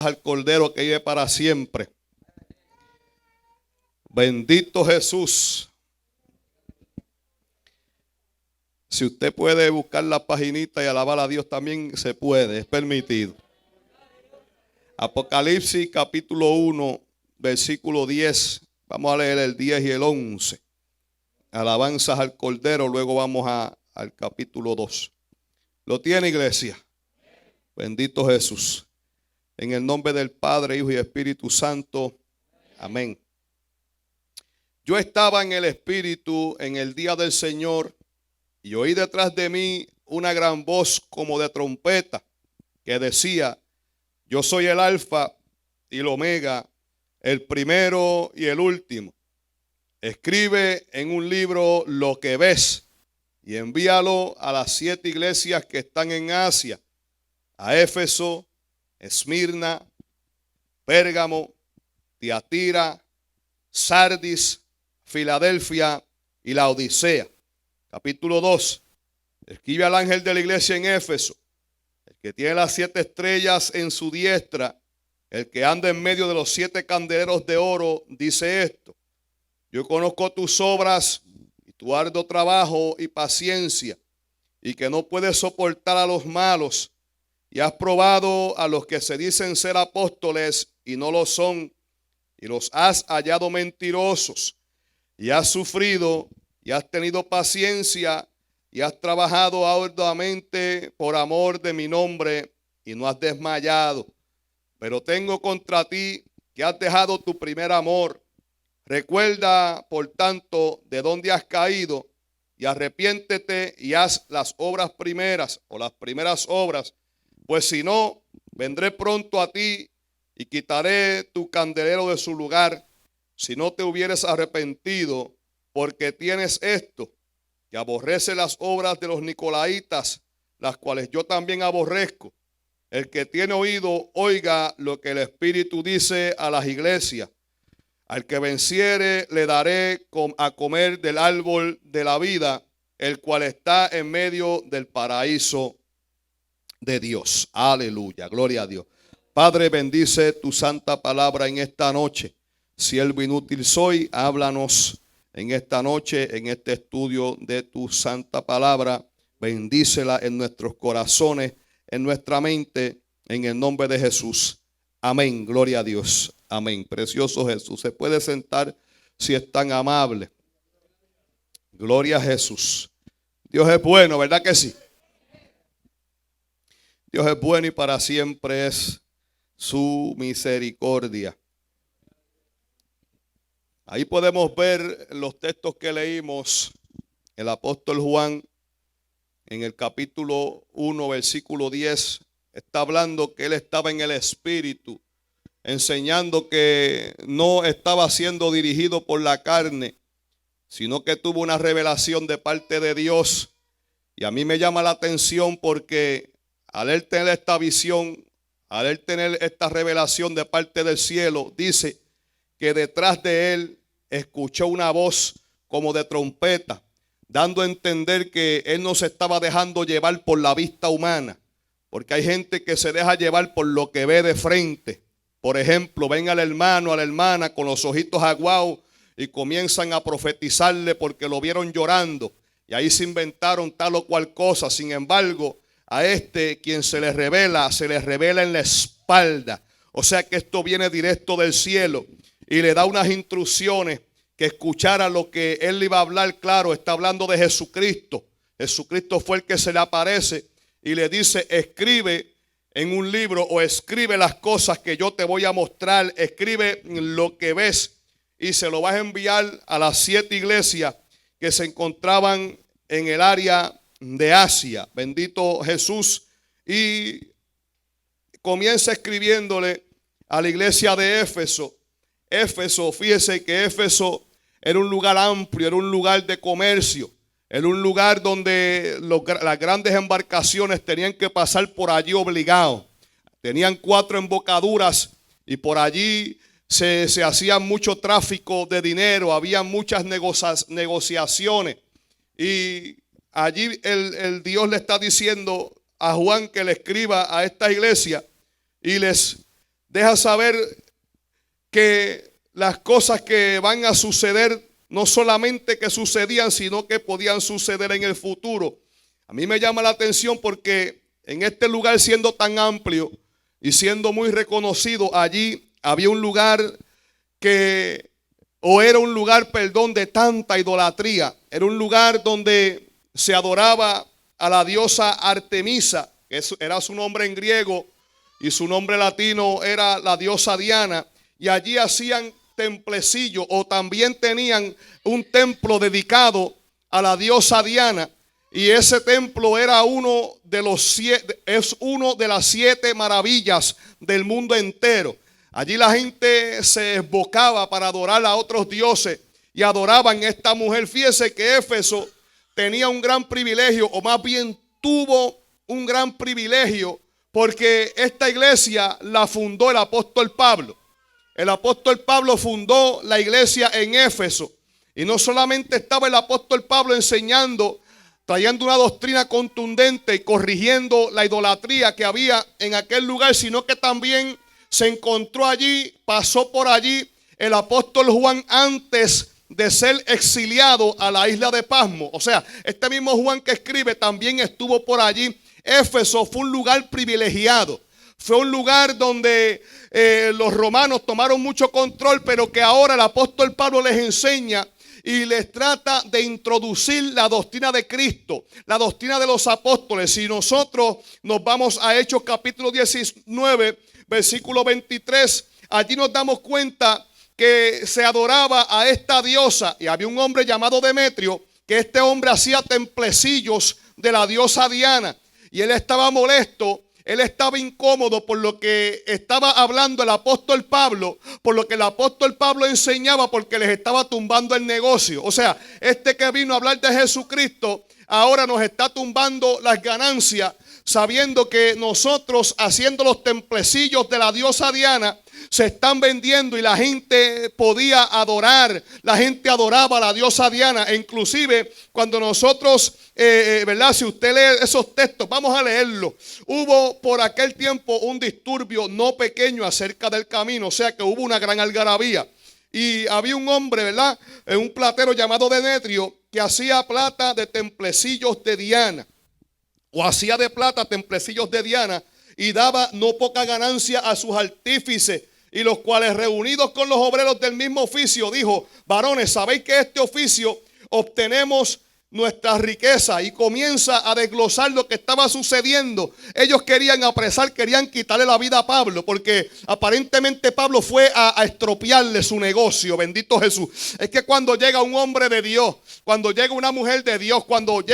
al Cordero que vive para siempre. Bendito Jesús. Si usted puede buscar la paginita y alabar a Dios, también se puede, es permitido. Apocalipsis capítulo 1, versículo 10. Vamos a leer el 10 y el 11. Alabanzas al Cordero, luego vamos al capítulo 2. ¿Lo tiene, iglesia? Bendito Jesús. En el nombre del Padre, Hijo y Espíritu Santo. Amén. Yo estaba en el Espíritu en el día del Señor y oí detrás de mí una gran voz como de trompeta que decía: yo soy el Alfa y el Omega, el primero y el último. Escribe en un libro lo que ves y envíalo a las 7 iglesias que están en Asia: a Éfeso, Esmirna, Pérgamo, Tiatira, Sardis, Filadelfia y la Odisea. Capítulo 2. Escribe al ángel de la iglesia en Éfeso, el que tiene las 7 estrellas en su diestra, el que anda en medio de los 7 candeleros de oro, dice esto: yo conozco tus obras y tu arduo trabajo y paciencia, y que no puedes soportar a los malos, y has probado a los que se dicen ser apóstoles y no lo son, y los has hallado mentirosos, y has sufrido y has tenido paciencia y has trabajado arduamente por amor de mi nombre y no has desmayado. Pero tengo contra ti que has dejado tu primer amor. Recuerda, por tanto, de dónde has caído y arrepiéntete y haz las obras primeras o las primeras obras. Pues si no, vendré pronto a ti y quitaré tu candelero de su lugar si no te hubieres arrepentido, porque tienes esto, que aborrece las obras de los nicolaitas, las cuales yo también aborrezco. El que tiene oído, oiga lo que el Espíritu dice a las iglesias. Al que venciere le daré a comer del árbol de la vida, el cual está en medio del paraíso de Dios. Aleluya, gloria a Dios. Padre, bendice tu santa palabra en esta noche. Siervo inútil soy, háblanos en esta noche, en este estudio de tu santa palabra. Bendícela en nuestros corazones, en nuestra mente, en el nombre de Jesús. Amén, gloria a Dios. Amén. Precioso Jesús. Se puede sentar si es tan amable. Gloria a Jesús. Dios es bueno, ¿verdad que sí? Dios es bueno y para siempre es su misericordia. Ahí podemos ver los textos que leímos. El apóstol Juan en el capítulo 1, versículo 10, está hablando que él estaba en el Espíritu, enseñando que no estaba siendo dirigido por la carne, sino que tuvo una revelación de parte de Dios. Y a mí me llama la atención porque al él tener esta visión, al él tener esta revelación de parte del cielo, dice que detrás de él escuchó una voz como de trompeta, dando a entender que él no se estaba dejando llevar por la vista humana, porque hay gente que se deja llevar por lo que ve de frente. Por ejemplo, ven al hermano, a la hermana con los ojitos aguados y comienzan a profetizarle porque lo vieron llorando y ahí se inventaron tal o cual cosa. Sin embargo, a quien se le revela en la espalda. O sea que esto viene directo del cielo y le da unas instrucciones que escuchara lo que él le iba a hablar. Claro, está hablando de Jesucristo. Jesucristo fue el que se le aparece y le dice: escribe en un libro o escribe las cosas que yo te voy a mostrar. Escribe lo que ves y se lo vas a enviar a las 7 iglesias que se encontraban en el área de Asia. Bendito Jesús. Y comienza escribiéndole a la iglesia de Éfeso. Éfeso, fíjese que Éfeso era un lugar amplio, era un lugar de comercio, era un lugar donde las grandes embarcaciones tenían que pasar por allí obligados. Tenían 4 embocaduras y por allí se hacía mucho tráfico de dinero, había muchas negociaciones. Y allí el Dios le está diciendo a Juan que le escriba a esta iglesia y les deja saber que las cosas que van a suceder no solamente que sucedían, sino que podían suceder en el futuro. A mí me llama la atención porque en este lugar, siendo tan amplio y siendo muy reconocido, allí había un lugar era un lugar, de tanta idolatría. Era un lugar donde se adoraba a la diosa Artemisa, que era su nombre en griego, y su nombre latino era la diosa Diana. Y allí hacían templecillo, o también tenían un templo dedicado a la diosa Diana. Y ese templo era uno de las 7 maravillas del mundo entero. Allí la gente se esbocaba para adorar a otros dioses y adoraban a esta mujer. Fíjese que Éfeso tenía un gran privilegio, o más bien tuvo un gran privilegio, porque esta iglesia la fundó el apóstol Pablo. El apóstol Pablo fundó la iglesia en Éfeso. Y no solamente estaba el apóstol Pablo enseñando, trayendo una doctrina contundente y corrigiendo la idolatría que había en aquel lugar, sino que también se encontró allí, pasó por allí el apóstol Juan antes de ser exiliado a la isla de Pasmo. O sea, este mismo Juan que escribe también estuvo por allí. Éfeso fue un lugar privilegiado. Fue un lugar donde los romanos tomaron mucho control, pero que ahora el apóstol Pablo les enseña y les trata de introducir la doctrina de Cristo, la doctrina de los apóstoles. Si nosotros nos vamos a Hechos capítulo 19, versículo 23, allí nos damos cuenta que se adoraba a esta diosa. Y había un hombre llamado Demetrio, que este hombre hacía templecillos de la diosa Diana. Y él estaba molesto, él estaba incómodo por lo que estaba hablando el apóstol Pablo, por lo que el apóstol Pablo enseñaba, porque les estaba tumbando el negocio. O sea, este que vino a hablar de Jesucristo ahora nos está tumbando las ganancias, sabiendo que nosotros, haciendo los templecillos de la diosa Diana, se están vendiendo y la gente podía adorar. La gente adoraba a la diosa Diana. E inclusive cuando nosotros, ¿verdad? Si usted lee esos textos, vamos a leerlo. Hubo por aquel tiempo un disturbio no pequeño acerca del camino. O sea que hubo una gran algarabía. Y había un hombre, ¿verdad? Un platero llamado Demetrio, que hacía plata de templecillos de Diana. O hacía de plata templecillos de Diana, y daba no poca ganancia a sus artífices, y los cuales, reunidos con los obreros del mismo oficio, dijo: varones, sabéis que este oficio obtenemos nuestra riqueza. Y comienza a desglosar lo que estaba sucediendo. Ellos querían apresar, querían quitarle la vida a Pablo, porque aparentemente Pablo fue a estropearle su negocio. Bendito Jesús. Es que cuando llega un hombre de Dios, cuando llega una mujer de Dios, cuando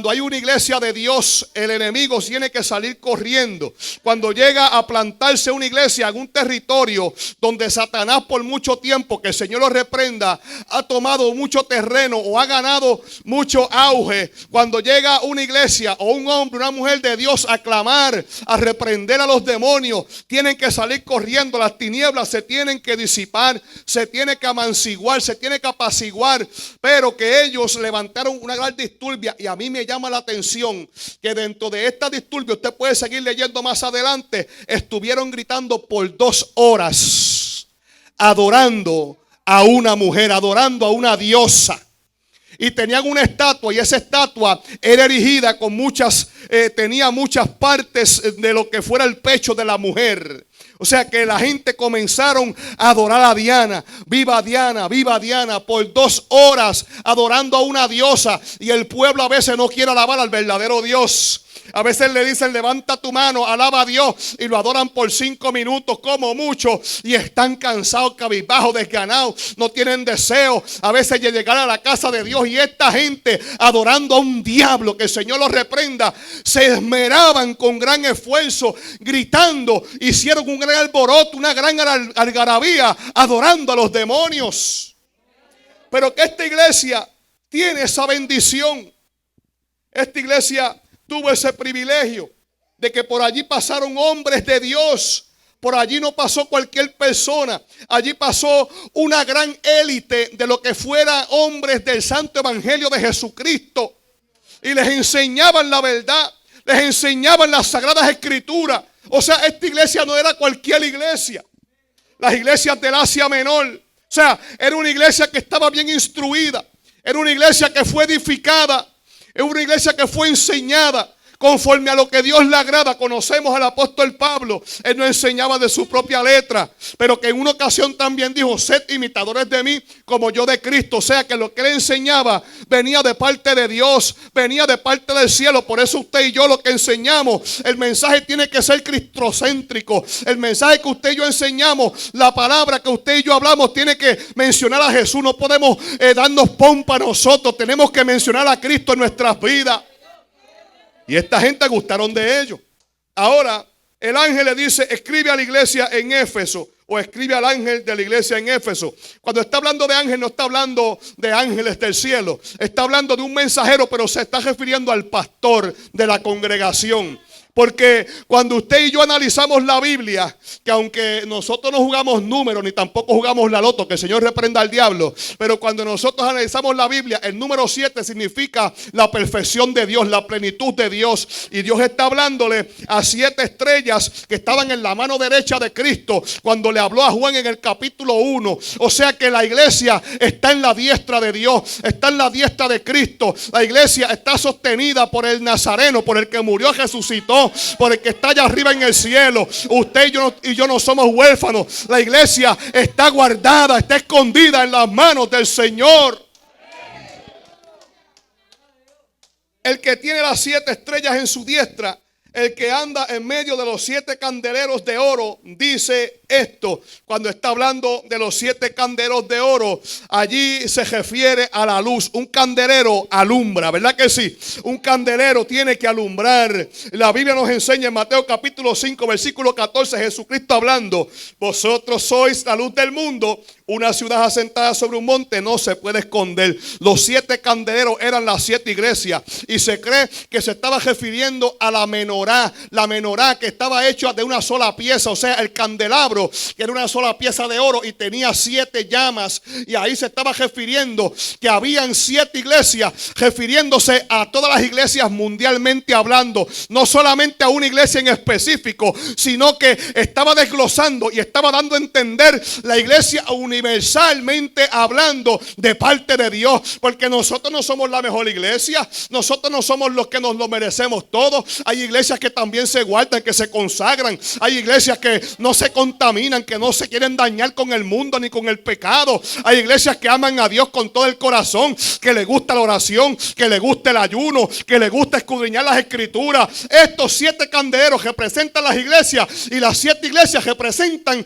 hay una iglesia de Dios, el enemigo tiene que salir corriendo. Cuando llega a plantarse una iglesia en un territorio donde Satanás por mucho tiempo, que el Señor lo reprenda, ha tomado mucho terreno o ha ganado mucho auge. Cuando llega una iglesia o un hombre, una mujer de Dios a clamar, a reprender a los demonios, tienen que salir corriendo. Las tinieblas se tienen que disipar, se tiene que amanciguar, se tiene que apaciguar. Pero que ellos levantaron una gran disturbia. Y a mí me llama la atención que dentro de esta disturbia, usted puede seguir leyendo más adelante, estuvieron gritando por 2 horas, adorando a una mujer, adorando a una diosa. Y tenían una estatua, y esa estatua era erigida con tenía muchas partes de lo que fuera el pecho de la mujer. O sea que la gente comenzaron a adorar a Diana. Viva Diana, viva Diana, por 2 horas adorando a una diosa. Y el pueblo a veces no quiere alabar al verdadero Dios. A veces le dicen: levanta tu mano, alaba a Dios, y lo adoran por 5 minutos como mucho, y están cansados, cabizbajos, desganados, no tienen deseo a veces de llegar a la casa de Dios. Y esta gente, adorando a un diablo, que el Señor los reprenda, se esmeraban con gran esfuerzo, gritando, hicieron un gran alboroto, una gran algarabía, adorando a los demonios. Pero que esta iglesia tiene esa bendición. Esta iglesia tuvo ese privilegio de que por allí pasaron hombres de Dios. Por allí no pasó cualquier persona. Allí pasó una gran élite de lo que fuera hombres del santo evangelio de Jesucristo. Y les enseñaban la verdad, les enseñaban las sagradas escrituras. O sea, esta iglesia no era cualquier iglesia. Las iglesias del Asia Menor, o sea, era una iglesia que estaba bien instruida. Era una iglesia que fue edificada. Era una iglesia que fue enseñada conforme a lo que Dios le agrada. Conocemos al apóstol Pablo. Él nos enseñaba de su propia letra, pero que en una ocasión también dijo: sed imitadores de mí como yo de Cristo. O sea que lo que él enseñaba venía de parte de Dios, venía de parte del cielo. Por eso usted y yo lo que enseñamos, el mensaje tiene que ser cristocéntrico. El mensaje que usted y yo enseñamos, la palabra que usted y yo hablamos, tiene que mencionar a Jesús. No podemos darnos pompa a nosotros. Tenemos que mencionar a Cristo en nuestras vidas. Y esta gente gustaron de ellos. Ahora el ángel le dice: escribe a la iglesia en Éfeso, o escribe al ángel de la iglesia en Éfeso. Cuando está hablando de ángel, no está hablando de ángeles del cielo. Está hablando de un mensajero, pero se está refiriendo al pastor de la congregación. Porque cuando usted y yo analizamos la Biblia, que aunque nosotros no jugamos números ni tampoco jugamos la loto, que el Señor reprenda al diablo, pero cuando nosotros analizamos la Biblia, el número 7 significa la perfección de Dios, la plenitud de Dios. Y Dios está hablándole a 7 estrellas que estaban en la mano derecha de Cristo cuando le habló a Juan en el capítulo 1. O sea que la iglesia está en la diestra de Dios, está en la diestra de Cristo. La iglesia está sostenida por el Nazareno, por el que murió y resucitó, por el que está allá arriba en el cielo. Usted y yo no somos huérfanos. La iglesia está guardada, está escondida en las manos del Señor. El que tiene las 7 estrellas en su diestra, el que anda en medio de los 7 candeleros de oro, dice esto. Cuando está hablando de los 7 candeleros de oro, allí se refiere a la luz. Un candelero alumbra, ¿verdad que sí? Un candelero tiene que alumbrar. La Biblia nos enseña en Mateo capítulo 5 versículo 14, Jesucristo hablando: vosotros sois la luz del mundo. Una ciudad asentada sobre un monte no se puede esconder. Los 7 candeleros eran las 7 iglesias, y se cree que se estaba refiriendo a la menorá. La menorá, que estaba hecha de una sola pieza, o sea, el candelabro, que era una sola pieza de oro y tenía 7 llamas. Y ahí se estaba refiriendo que habían 7 iglesias, refiriéndose a todas las iglesias mundialmente hablando, no solamente a una iglesia en específico, sino que estaba desglosando y estaba dando a entender la iglesia universalmente hablando de parte de Dios. Porque nosotros no somos la mejor iglesia, nosotros no somos los que nos lo merecemos todo. Hay iglesias que también se guardan, que se consagran. Hay iglesias que no se contaminan, que no se quieren dañar con el mundo ni con el pecado. Hay iglesias que aman a Dios con todo el corazón, que le gusta la oración, que le gusta el ayuno, que le gusta escudriñar las escrituras. Estos 7 candeleros representan las iglesias, y las 7 iglesias representan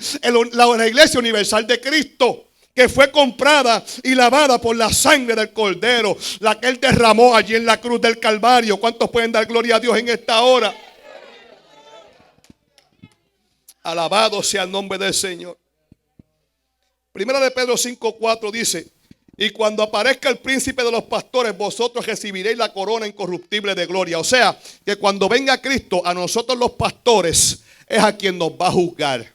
la iglesia universal de Cristo, que fue comprada y lavada por la sangre del Cordero, la que Él derramó allí en la cruz del Calvario. ¿Cuántos pueden dar gloria a Dios en esta hora? Alabado sea el nombre del Señor. Primera de Pedro 5:4 dice: y cuando aparezca el príncipe de los pastores, vosotros recibiréis la corona incorruptible de gloria. O sea, que cuando venga Cristo, a nosotros los pastores es a quien nos va a juzgar.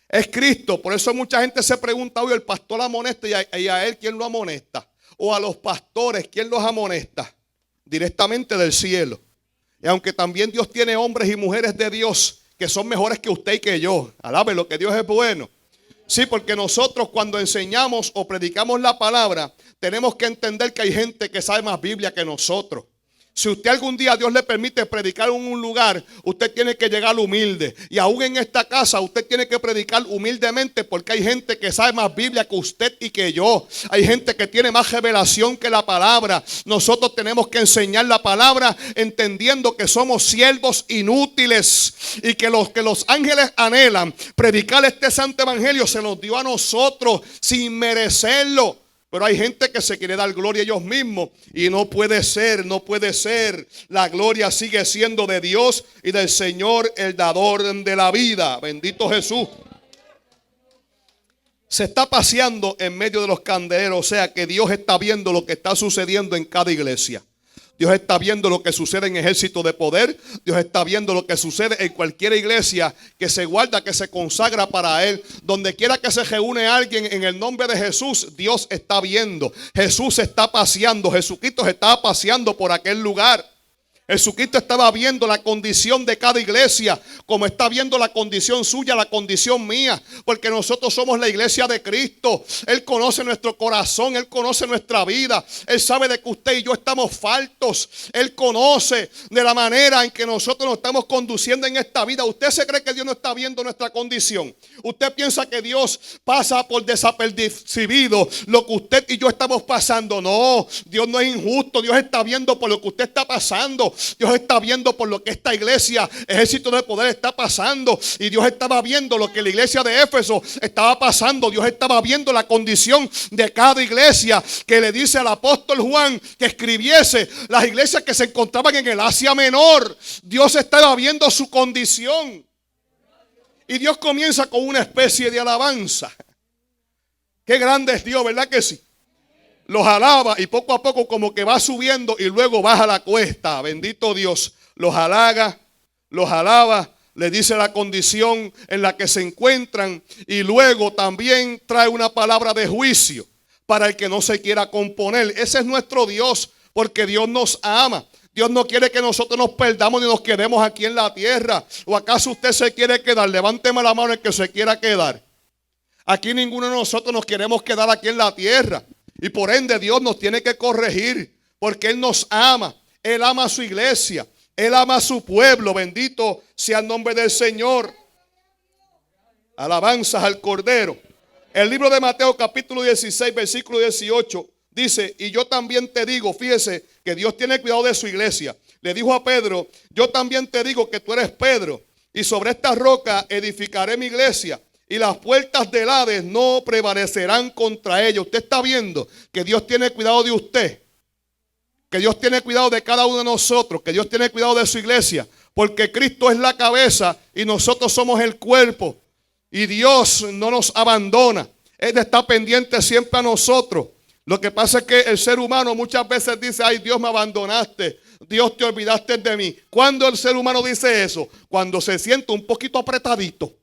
Es Cristo. Por eso mucha gente se pregunta hoy: el pastor amonesta, y a él ¿quién lo amonesta? O a los pastores, ¿quién los amonesta? Directamente del cielo. Y aunque también Dios tiene hombres y mujeres de Dios que son mejores que usted y que yo. Alabe lo que Dios es bueno. Sí, porque nosotros cuando enseñamos o predicamos la palabra, tenemos que entender que hay gente que sabe más Biblia que nosotros. Si usted algún día Dios le permite predicar en un lugar, usted tiene que llegar humilde. Y aún en esta casa usted tiene que predicar humildemente, porque hay gente que sabe más Biblia que usted y que yo. Hay gente que tiene más revelación que la palabra. Nosotros tenemos que enseñar la palabra entendiendo que somos siervos inútiles, y que los ángeles anhelan predicar este santo evangelio. Se nos dio a nosotros sin merecerlo. Pero hay gente que se quiere dar gloria a ellos mismos, y no puede ser, no puede ser. La gloria sigue siendo de Dios y del Señor, el dador de la vida. Bendito Jesús. Se está paseando en medio de los candeleros, o sea que Dios está viendo lo que está sucediendo en cada iglesia. Dios está viendo lo que sucede en Ejército de Poder. Dios está viendo lo que sucede en cualquier iglesia que se guarda, que se consagra para Él. Donde quiera que se reúne alguien en el nombre de Jesús, Dios está viendo. Jesús está paseando. Jesucristo se estaba paseando por aquel lugar. Jesucristo estaba viendo la condición de cada iglesia, como está viendo la condición suya, la condición mía, porque nosotros somos la iglesia de Cristo. Él conoce nuestro corazón, Él conoce nuestra vida, Él sabe de que usted y yo estamos faltos, Él conoce de la manera en que nosotros nos estamos conduciendo en esta vida. ¿Usted se cree que Dios no está viendo nuestra condición? ¿Usted piensa que Dios pasa por desapercibido lo que usted y yo estamos pasando? No, Dios no es injusto, Dios está viendo por lo que usted está pasando. Dios está viendo por lo que esta iglesia, Ejército de Poder, está pasando. Y Dios estaba viendo lo que la iglesia de Éfeso estaba pasando. Dios estaba viendo la condición de cada iglesia, que le dice al apóstol Juan que escribiese las iglesias que se encontraban en el Asia Menor. Dios estaba viendo su condición. Y Dios comienza con una especie de alabanza. Qué grande es Dios, ¿verdad que sí? Los alaba y poco a poco como que va subiendo y luego baja la cuesta. Bendito Dios. Los halaga, los alaba, le dice la condición en la que se encuentran y luego también trae una palabra de juicio para el que no se quiera componer. Ese es nuestro Dios, porque Dios nos ama. Dios no quiere que nosotros nos perdamos ni nos quedemos aquí en la tierra. ¿O acaso usted se quiere quedar? Levánteme la mano el que se quiera quedar. Aquí ninguno de nosotros nos queremos quedar aquí en la tierra. Y por ende Dios nos tiene que corregir, porque Él nos ama. Él ama a su iglesia. Él ama a su pueblo. Bendito sea el nombre del Señor. Alabanzas al Cordero. El libro de Mateo capítulo 16 versículo 18 dice: y yo también te digo, fíjese que Dios tiene cuidado de su iglesia. Le dijo a Pedro: yo también te digo que tú eres Pedro, y sobre esta roca edificaré mi iglesia, y las puertas del Hades no prevalecerán contra ella. Usted está viendo que Dios tiene cuidado de usted, que Dios tiene cuidado de cada uno de nosotros, que Dios tiene cuidado de su iglesia, porque Cristo es la cabeza y nosotros somos el cuerpo. Y Dios no nos abandona. Él está pendiente siempre a nosotros. Lo que pasa es que el ser humano muchas veces dice: ay, Dios, me abandonaste, Dios, te olvidaste de mí. ¿Cuándo el ser humano dice eso? Cuando se siente un poquito apretadito.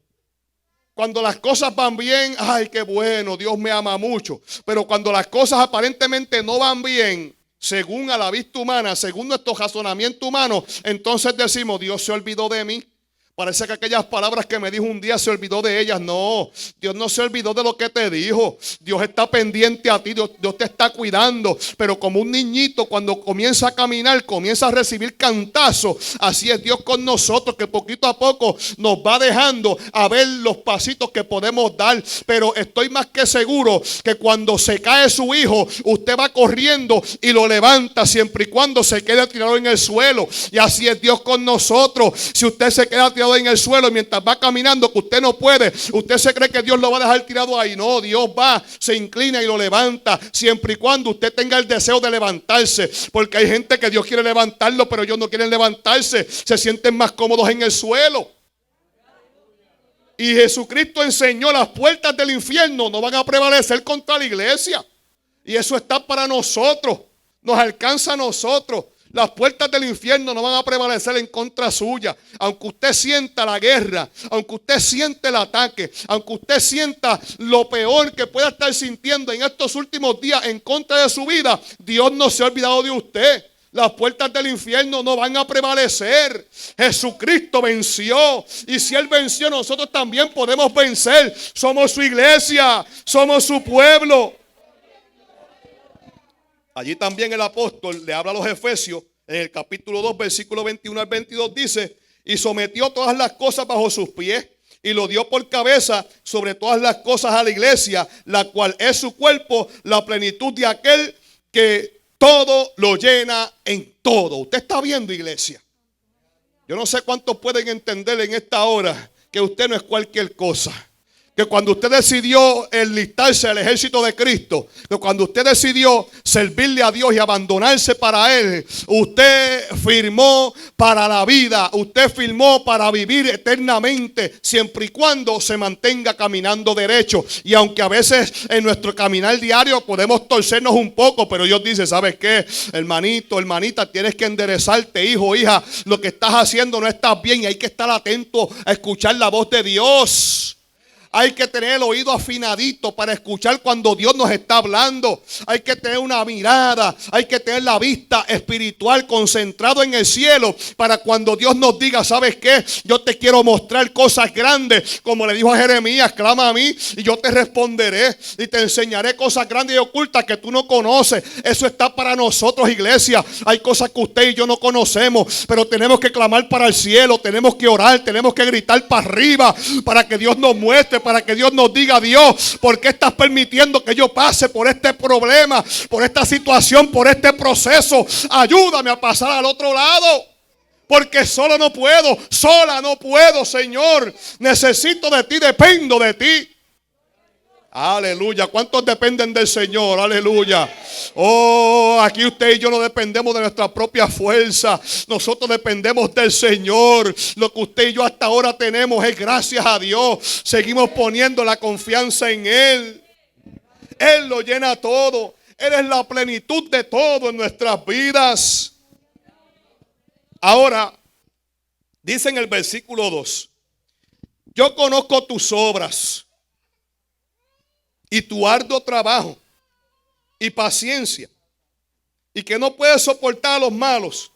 Cuando las cosas van bien, ay, qué bueno, Dios me ama mucho. Pero cuando las cosas aparentemente no van bien, según a la vista humana, según nuestro razonamiento humano, entonces decimos: Dios se olvidó de mí. Parece que aquellas palabras que me dijo un día se olvidó de ellas. No, Dios no se olvidó de lo que te dijo. Dios está pendiente a ti, Dios te está cuidando. Pero como un niñito cuando comienza a caminar, comienza a recibir cantazos. Así es Dios con nosotros, que poquito a poco nos va dejando a ver los pasitos que podemos dar. Pero estoy más que seguro que cuando se cae su hijo, usted va corriendo y lo levanta, siempre y cuando se quede tirado en el suelo. Y así es Dios con nosotros. Si usted se queda tirado en el suelo mientras va caminando, que usted no puede, usted se cree que Dios lo va a dejar tirado ahí. No, Dios va, se inclina y lo levanta, siempre y cuando usted tenga el deseo de levantarse. Porque hay gente que Dios quiere levantarlo, pero ellos no quieren levantarse, se sienten más cómodos en el suelo. Y Jesucristo enseñó: las puertas del infierno no van a prevalecer contra la iglesia. Y eso está para nosotros, nos alcanza a nosotros. Las puertas del infierno no van a prevalecer en contra suya. Aunque usted sienta la guerra, aunque usted siente el ataque, aunque usted sienta lo peor que pueda estar sintiendo en estos últimos días en contra de su vida, Dios no se ha olvidado de usted. Las puertas del infierno no van a prevalecer. Jesucristo venció. Y si Él venció, nosotros también podemos vencer. Somos su iglesia, somos su pueblo. Allí también el apóstol le habla a los Efesios en el capítulo 2, versículo 21 al 22, dice: y sometió todas las cosas bajo sus pies y lo dio por cabeza sobre todas las cosas a la iglesia, la cual es su cuerpo, la plenitud de aquel que todo lo llena en todo. Usted está viendo, iglesia. Yo no sé cuántos pueden entender en esta hora que usted no es cualquier cosa. Que cuando usted decidió enlistarse al ejército de Cristo, que cuando usted decidió servirle a Dios y abandonarse para Él, usted firmó para la vida, usted firmó para vivir eternamente, siempre y cuando se mantenga caminando derecho. Y aunque a veces en nuestro caminar diario podemos torcernos un poco, pero Dios dice: ¿sabes qué? Hermanito, hermanita, tienes que enderezarte, hijo, hija. Lo que estás haciendo no está bien y hay que estar atento a escuchar la voz de Dios. Hay que tener el oído afinadito para escuchar cuando Dios nos está hablando. Hay que tener una mirada, hay que tener la vista espiritual concentrado en el cielo para cuando Dios nos diga, ¿sabes qué? Yo te quiero mostrar cosas grandes. Como le dijo a Jeremías, clama a mí y yo te responderé y te enseñaré cosas grandes y ocultas que tú no conoces. Eso está para nosotros, iglesia. Hay cosas que usted y yo no conocemos, pero tenemos que clamar para el cielo, tenemos que orar, tenemos que gritar para arriba para que Dios nos muestre, para que Dios nos diga, Dios, ¿por qué estás permitiendo que yo pase por este problema, por esta situación, por este proceso? Ayúdame a pasar al otro lado. Porque solo no puedo, sola no puedo, Señor. Necesito de ti, dependo de ti. Aleluya. ¿Cuántos dependen del Señor? Aleluya. Oh, aquí usted y yo no dependemos de nuestra propia fuerza. Nosotros dependemos del Señor. Lo que usted y yo hasta ahora tenemos es gracias a Dios. Seguimos poniendo la confianza en Él. Él lo llena todo. Él es la plenitud de todo en nuestras vidas. Ahora, dice en el versículo 2: yo conozco tus obras y tu arduo trabajo y paciencia, y que no puedes soportar a los malos,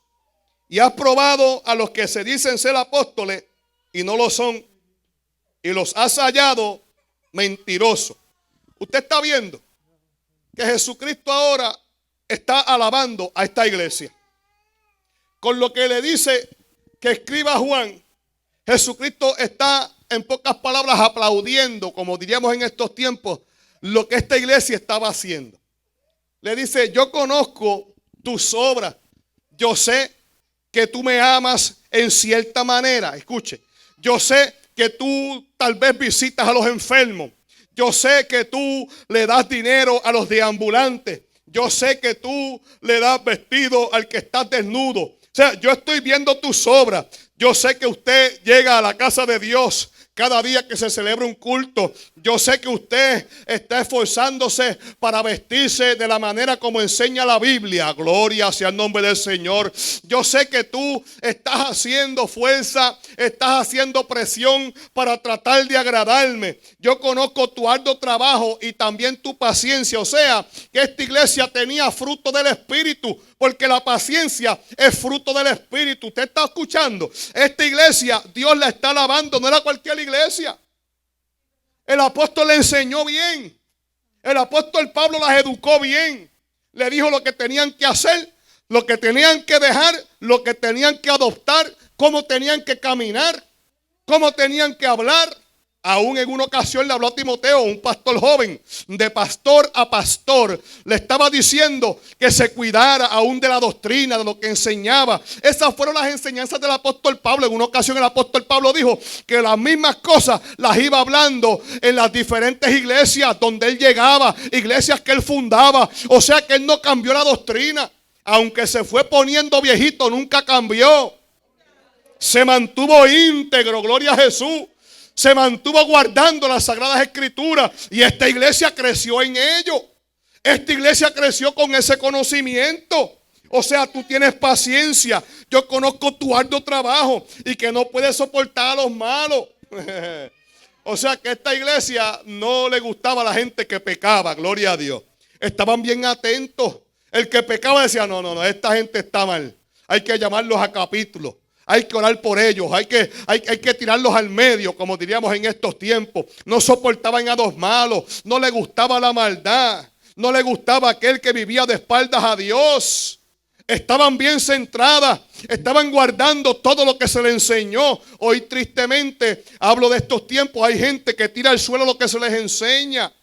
y has probado a los que se dicen ser apóstoles y no lo son, y los has hallado mentirosos. Usted está viendo que Jesucristo ahora está alabando a esta iglesia. Con lo que le dice que escriba Juan, Jesucristo está, en pocas palabras, aplaudiendo, como diríamos en estos tiempos, lo que esta iglesia estaba haciendo. Le dice, yo conozco tus obras, yo sé que tú me amas en cierta manera. Escuche, yo sé que tú tal vez visitas a los enfermos, yo sé que tú le das dinero a los deambulantes, yo sé que tú le das vestido al que está desnudo. O sea, yo estoy viendo tus obras. Yo sé que usted llega a la casa de Dios cada día que se celebra un culto. Yo sé que usted está esforzándose para vestirse de la manera como enseña la Biblia. Gloria sea el nombre del Señor. Yo sé que tú estás haciendo fuerza, estás haciendo presión para tratar de agradarme. Yo conozco tu arduo trabajo y también tu paciencia. O sea, que esta iglesia tenía fruto del Espíritu, porque la paciencia es fruto del Espíritu. ¿Usted está escuchando? Esta iglesia, Dios la está alabando, no era cualquier iglesia. El apóstol le enseñó bien. El apóstol Pablo las educó bien. Le dijo lo que tenían que hacer, lo que tenían que dejar, lo que tenían que adoptar, cómo tenían que caminar, cómo tenían que hablar. Aún en una ocasión le habló a Timoteo, un pastor joven, de pastor a pastor. Le estaba diciendo que se cuidara aún de la doctrina, de lo que enseñaba. Esas fueron las enseñanzas del apóstol Pablo. En una ocasión el apóstol Pablo dijo que las mismas cosas las iba hablando en las diferentes iglesias donde él llegaba, iglesias que él fundaba. O sea que él no cambió la doctrina. Aunque se fue poniendo viejito, nunca cambió. Se mantuvo íntegro, gloria a Jesús. Se mantuvo guardando las sagradas escrituras y esta iglesia creció en ello. Esta iglesia creció con ese conocimiento. O sea, tú tienes paciencia. Yo conozco tu arduo trabajo y que no puedes soportar a los malos. O sea, que esta iglesia no le gustaba a la gente que pecaba, gloria a Dios. Estaban bien atentos. El que pecaba decía, no, esta gente está mal. Hay que llamarlos a capítulo. Hay que orar por ellos, hay que tirarlos al medio, como diríamos en estos tiempos. No soportaban a los malos, no le gustaba la maldad, no le gustaba aquel que vivía de espaldas a Dios. Estaban bien centradas, estaban guardando todo lo que se les enseñó. Hoy tristemente, hablo de estos tiempos, hay gente que tira al suelo lo que se les enseña.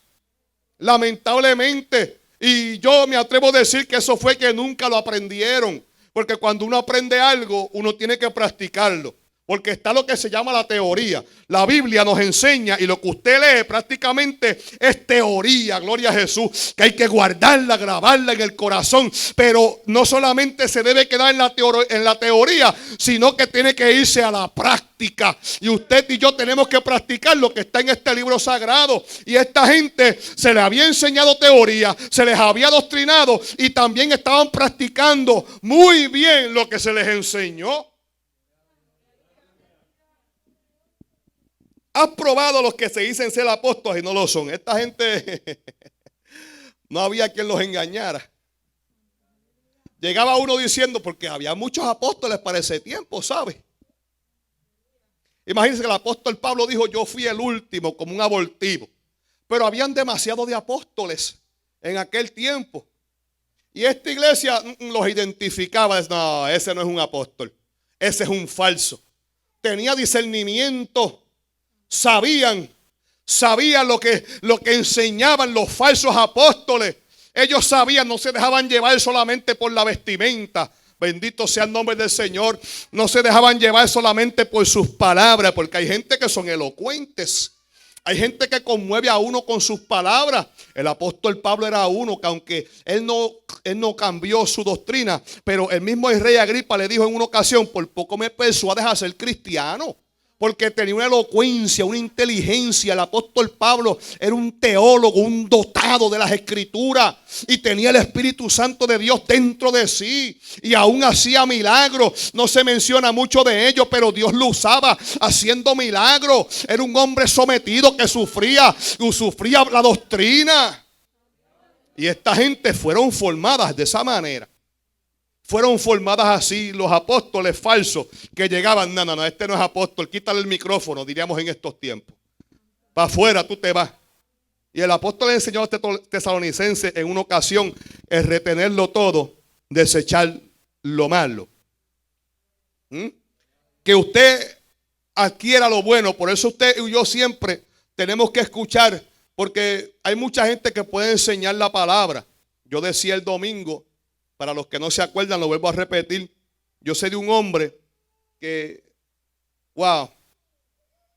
Lamentablemente, y yo me atrevo a decir que eso fue que nunca lo aprendieron. Porque cuando uno aprende algo, uno tiene que practicarlo. Porque está lo que se llama la teoría. La Biblia nos enseña y lo que usted lee prácticamente es teoría, gloria a Jesús. Que hay que guardarla, grabarla en el corazón. Pero no solamente se debe quedar en la teoría, sino que tiene que irse a la práctica. Y usted y yo tenemos que practicar lo que está en este libro sagrado. Y esta gente se les había enseñado teoría, se les había adoctrinado y también estaban practicando muy bien lo que se les enseñó. Has probado los que se dicen ser apóstoles y no lo son. Esta gente no había quien los engañara. Llegaba uno diciendo, porque había muchos apóstoles para ese tiempo, ¿sabe? Imagínense que el apóstol Pablo dijo, yo fui el último como un abortivo. Pero habían demasiado de apóstoles en aquel tiempo. Y esta iglesia los identificaba. No, ese no es un apóstol. Ese es un falso. Tenía discernimiento. Sabían lo que enseñaban los falsos apóstoles. Ellos sabían, no se dejaban llevar solamente por la vestimenta. Bendito sea el nombre del Señor. No se dejaban llevar solamente por sus palabras, porque hay gente que son elocuentes. Hay gente que conmueve a uno con sus palabras. El apóstol Pablo era uno que aunque él no cambió su doctrina, pero el mismo rey Agripa le dijo en una ocasión, por poco me persuades a ser cristiano. Porque tenía una elocuencia, una inteligencia. El apóstol Pablo era un teólogo, un dotado de las escrituras. Y tenía el Espíritu Santo de Dios dentro de sí. Y aún hacía milagros. No se menciona mucho de ellos, pero Dios lo usaba haciendo milagros. Era un hombre sometido que sufría la doctrina. Y esta gente fueron formadas de esa manera. Fueron formadas así los apóstoles falsos que llegaban. No, este no es apóstol, quítale el micrófono, diríamos en estos tiempos. Para afuera tú te vas. Y el apóstol le enseñó a este tesalonicense en una ocasión el retenerlo todo, desechar lo malo. Que usted adquiera lo bueno. Por eso usted y yo siempre tenemos que escuchar, porque hay mucha gente que puede enseñar la palabra. Yo decía el domingo, para los que no se acuerdan, lo vuelvo a repetir. Yo sé de un hombre que, wow,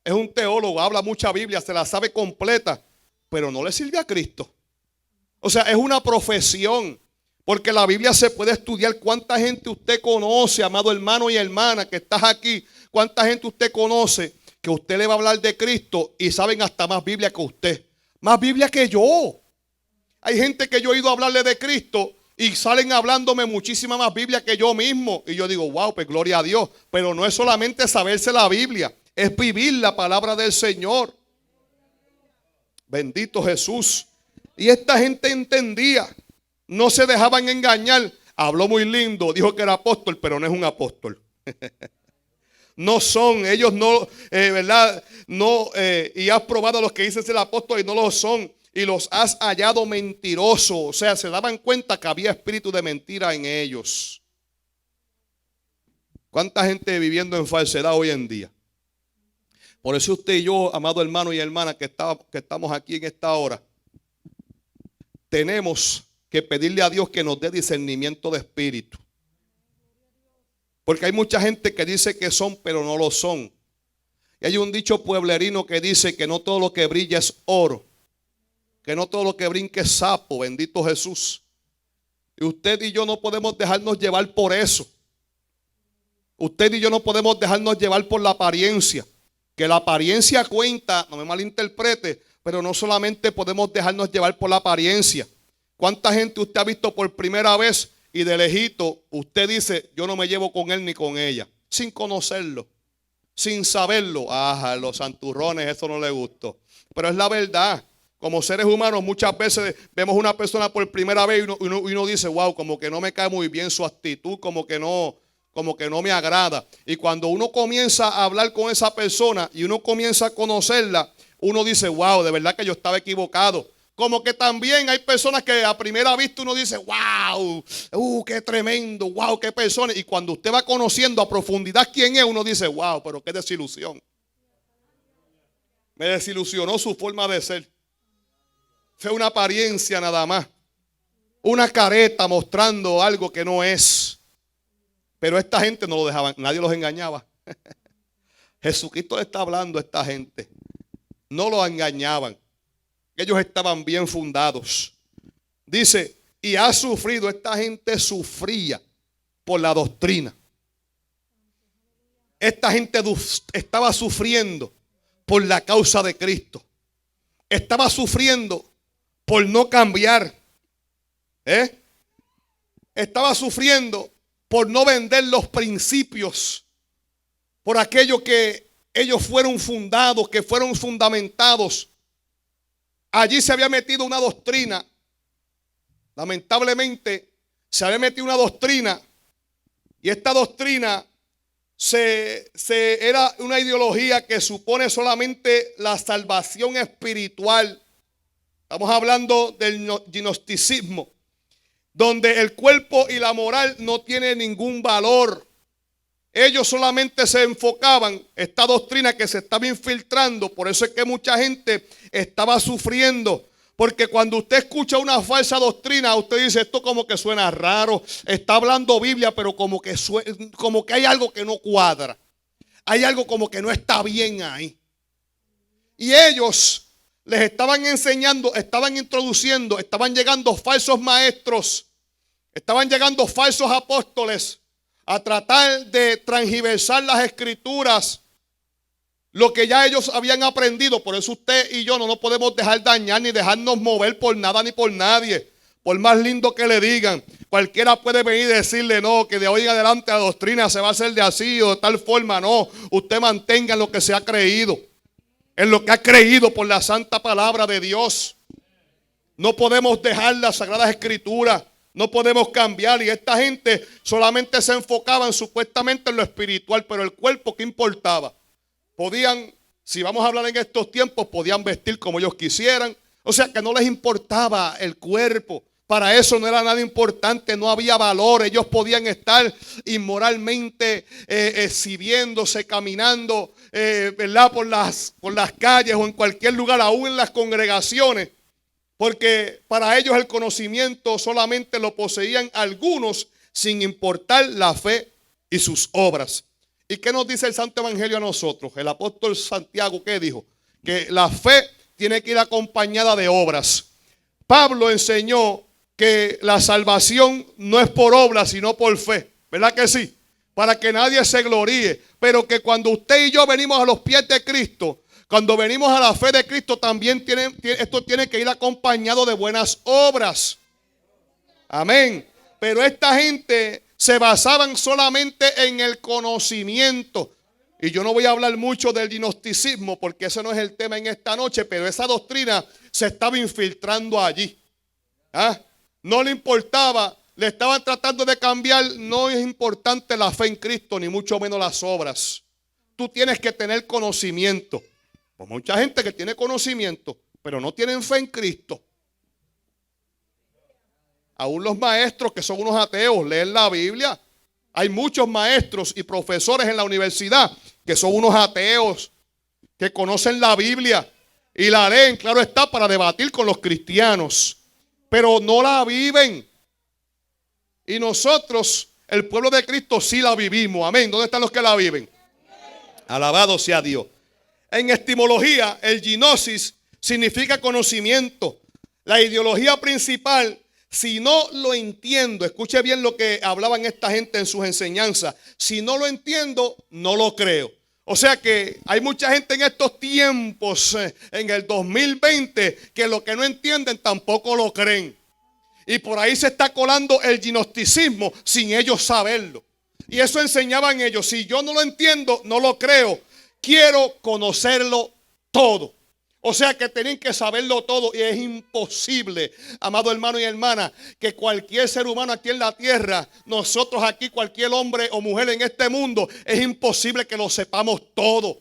es un teólogo, habla mucha Biblia, se la sabe completa, pero no le sirve a Cristo. O sea, es una profesión, porque la Biblia se puede estudiar. ¿Cuánta gente usted conoce, amado hermano y hermana, que estás aquí? ¿Cuánta gente usted conoce que usted le va a hablar de Cristo y saben hasta más Biblia que usted? Más Biblia que yo. Hay gente que yo he ido a hablarle de Cristo y salen hablándome muchísima más Biblia que yo mismo. Y yo digo, wow, pues gloria a Dios. Pero no es solamente saberse la Biblia, es vivir la palabra del Señor. Bendito Jesús. Y esta gente entendía, no se dejaban engañar. Habló muy lindo, dijo que era apóstol, pero no es un apóstol. No son, ellos no, ¿verdad? No, y has probado a los que dicen ser apóstoles y no lo son. Y los has hallado mentirosos. O sea, se daban cuenta que había espíritu de mentira en ellos. ¿Cuánta gente viviendo en falsedad hoy en día? Por eso usted y yo, amado hermano y hermana que estamos aquí en esta hora, tenemos que pedirle a Dios que nos dé discernimiento de espíritu. Porque hay mucha gente que dice que son, pero no lo son. Y hay un dicho pueblerino que dice que no todo lo que brilla es oro. Que no todo lo que brinque es sapo, bendito Jesús. Y usted y yo no podemos dejarnos llevar por eso. Usted y yo no podemos dejarnos llevar por la apariencia. Que la apariencia cuenta, no me malinterprete, pero no solamente podemos dejarnos llevar por la apariencia. ¿Cuánta gente usted ha visto por primera vez y de lejito usted dice, yo no me llevo con él ni con ella? Sin conocerlo, sin saberlo. Ajá, los santurrones, eso no le gustó. Pero es la verdad. Como seres humanos muchas veces vemos una persona por primera vez y uno dice, wow, como que no me cae muy bien su actitud, como que no me agrada. Y cuando uno comienza a hablar con esa persona y uno comienza a conocerla, uno dice, wow, de verdad que yo estaba equivocado. Como que también hay personas que a primera vista uno dice, wow, qué tremendo, wow, qué persona. Y cuando usted va conociendo a profundidad quién es, uno dice, wow, pero qué desilusión. Me desilusionó su forma de ser. Fue una apariencia nada más. Una careta mostrando algo que no es. Pero esta gente no lo dejaban, nadie los engañaba. Jesucristo le está hablando a esta gente. No los engañaban. Ellos estaban bien fundados. Dice, y ha sufrido, esta gente sufría por la doctrina. Esta gente estaba sufriendo por la causa de Cristo. Estaba sufriendo por no cambiar. Estaba sufriendo por no vender los principios, por aquello que ellos fueron fundados, que fueron fundamentados. Allí se había metido una doctrina. Lamentablemente se había metido una doctrina. Y esta doctrina era una ideología que supone solamente la salvación espiritual. Estamos hablando del gnosticismo, donde el cuerpo y la moral no tienen ningún valor. Ellos solamente se enfocaban, esta doctrina que se estaba infiltrando, por eso es que mucha gente estaba sufriendo. Porque cuando usted escucha una falsa doctrina, usted dice, esto como que suena raro, está hablando Biblia, pero como que hay algo que no cuadra. Hay algo como que no está bien ahí. Y ellos les estaban enseñando, estaban introduciendo, estaban llegando falsos maestros, estaban llegando falsos apóstoles a tratar de transgiversar las escrituras, lo que ya ellos habían aprendido. Por eso usted y yo no nos podemos dejar dañar ni dejarnos mover por nada ni por nadie. Por más lindo que le digan, cualquiera puede venir y decirle no, que de hoy en adelante la doctrina se va a hacer de así o de tal forma. No, usted mantenga lo que se ha creído, en lo que ha creído por la santa palabra de Dios. No podemos dejar las sagradas escrituras, no podemos cambiar. Y esta gente solamente se enfocaban supuestamente en lo espiritual, pero el cuerpo, ¿qué importaba? Podían, si vamos a hablar en estos tiempos, podían vestir como ellos quisieran. O sea que no les importaba el cuerpo. Para eso no era nada importante, no había valor. Ellos podían estar inmoralmente exhibiéndose, caminando, ¿verdad? Por las calles o en cualquier lugar, aún en las congregaciones. Porque para ellos el conocimiento solamente lo poseían algunos, sin importar la fe y sus obras. ¿Y qué nos dice el Santo Evangelio a nosotros? El apóstol Santiago, ¿qué dijo? Que la fe tiene que ir acompañada de obras. Pablo enseñó que la salvación no es por obras, sino por fe. ¿Verdad que sí? Para que nadie se gloríe. Pero que cuando usted y yo venimos a los pies de Cristo, cuando venimos a la fe de Cristo, también esto tiene que ir acompañado de buenas obras. Amén. Pero esta gente se basaban solamente en el conocimiento. Y yo no voy a hablar mucho del gnosticismo porque ese no es el tema en esta noche, pero esa doctrina se estaba infiltrando allí. No le importaba, le estaban tratando de cambiar. No es importante la fe en Cristo, ni mucho menos las obras. Tú tienes que tener conocimiento. Pues mucha gente que tiene conocimiento, pero no tienen fe en Cristo. Aún los maestros que son unos ateos leen la Biblia. Hay muchos maestros y profesores en la universidad que son unos ateos, que conocen la Biblia y la leen, claro está, para debatir con los cristianos, pero no la viven. Y nosotros, el pueblo de Cristo, sí la vivimos. Amén. ¿Dónde están los que la viven? Alabado sea Dios. En etimología, el gnosis significa conocimiento. La ideología principal, si no lo entiendo, escuche bien lo que hablaban esta gente en sus enseñanzas. Si no lo entiendo, no lo creo. O sea que hay mucha gente en estos tiempos, en el 2020, que lo que no entienden tampoco lo creen. Y por ahí se está colando el gnosticismo sin ellos saberlo. Y eso enseñaban ellos. Si yo no lo entiendo, no lo creo. Quiero conocerlo todo. O sea que tienen que saberlo todo. Y es imposible, amado hermano y hermana, que cualquier ser humano aquí en la tierra, nosotros aquí, cualquier hombre o mujer en este mundo, es imposible que lo sepamos todo.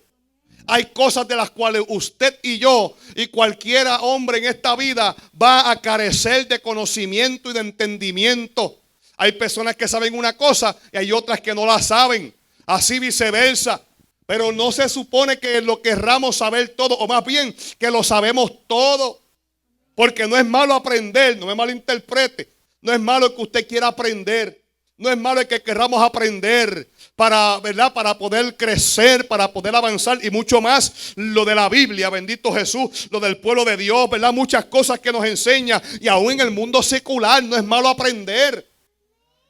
Hay cosas de las cuales usted y yo y cualquier hombre en esta vida va a carecer de conocimiento y de entendimiento. Hay personas que saben una cosa y hay otras que no la saben. Así viceversa. Pero no se supone que lo querramos saber todo, o más bien que lo sabemos todo. Porque no es malo aprender, no me malinterprete. No es malo que usted quiera aprender. No es malo que querramos aprender para, ¿verdad? Para poder crecer, para poder avanzar y mucho más. Lo de la Biblia, bendito Jesús, lo del pueblo de Dios, ¿verdad? Muchas cosas que nos enseña y aún en el mundo secular no es malo aprender.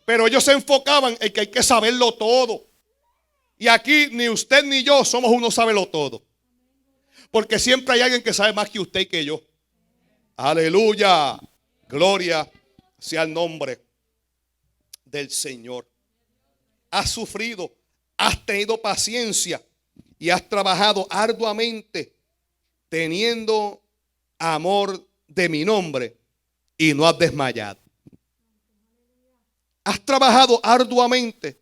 Pero ellos se enfocaban en que hay que saberlo todo. Y aquí ni usted ni yo somos uno sábelo todo. Porque siempre hay alguien que sabe más que usted y que yo. Aleluya. Gloria sea el nombre del Señor. Has sufrido, has tenido paciencia y has trabajado arduamente teniendo amor de mi nombre y no has desmayado. Has trabajado arduamente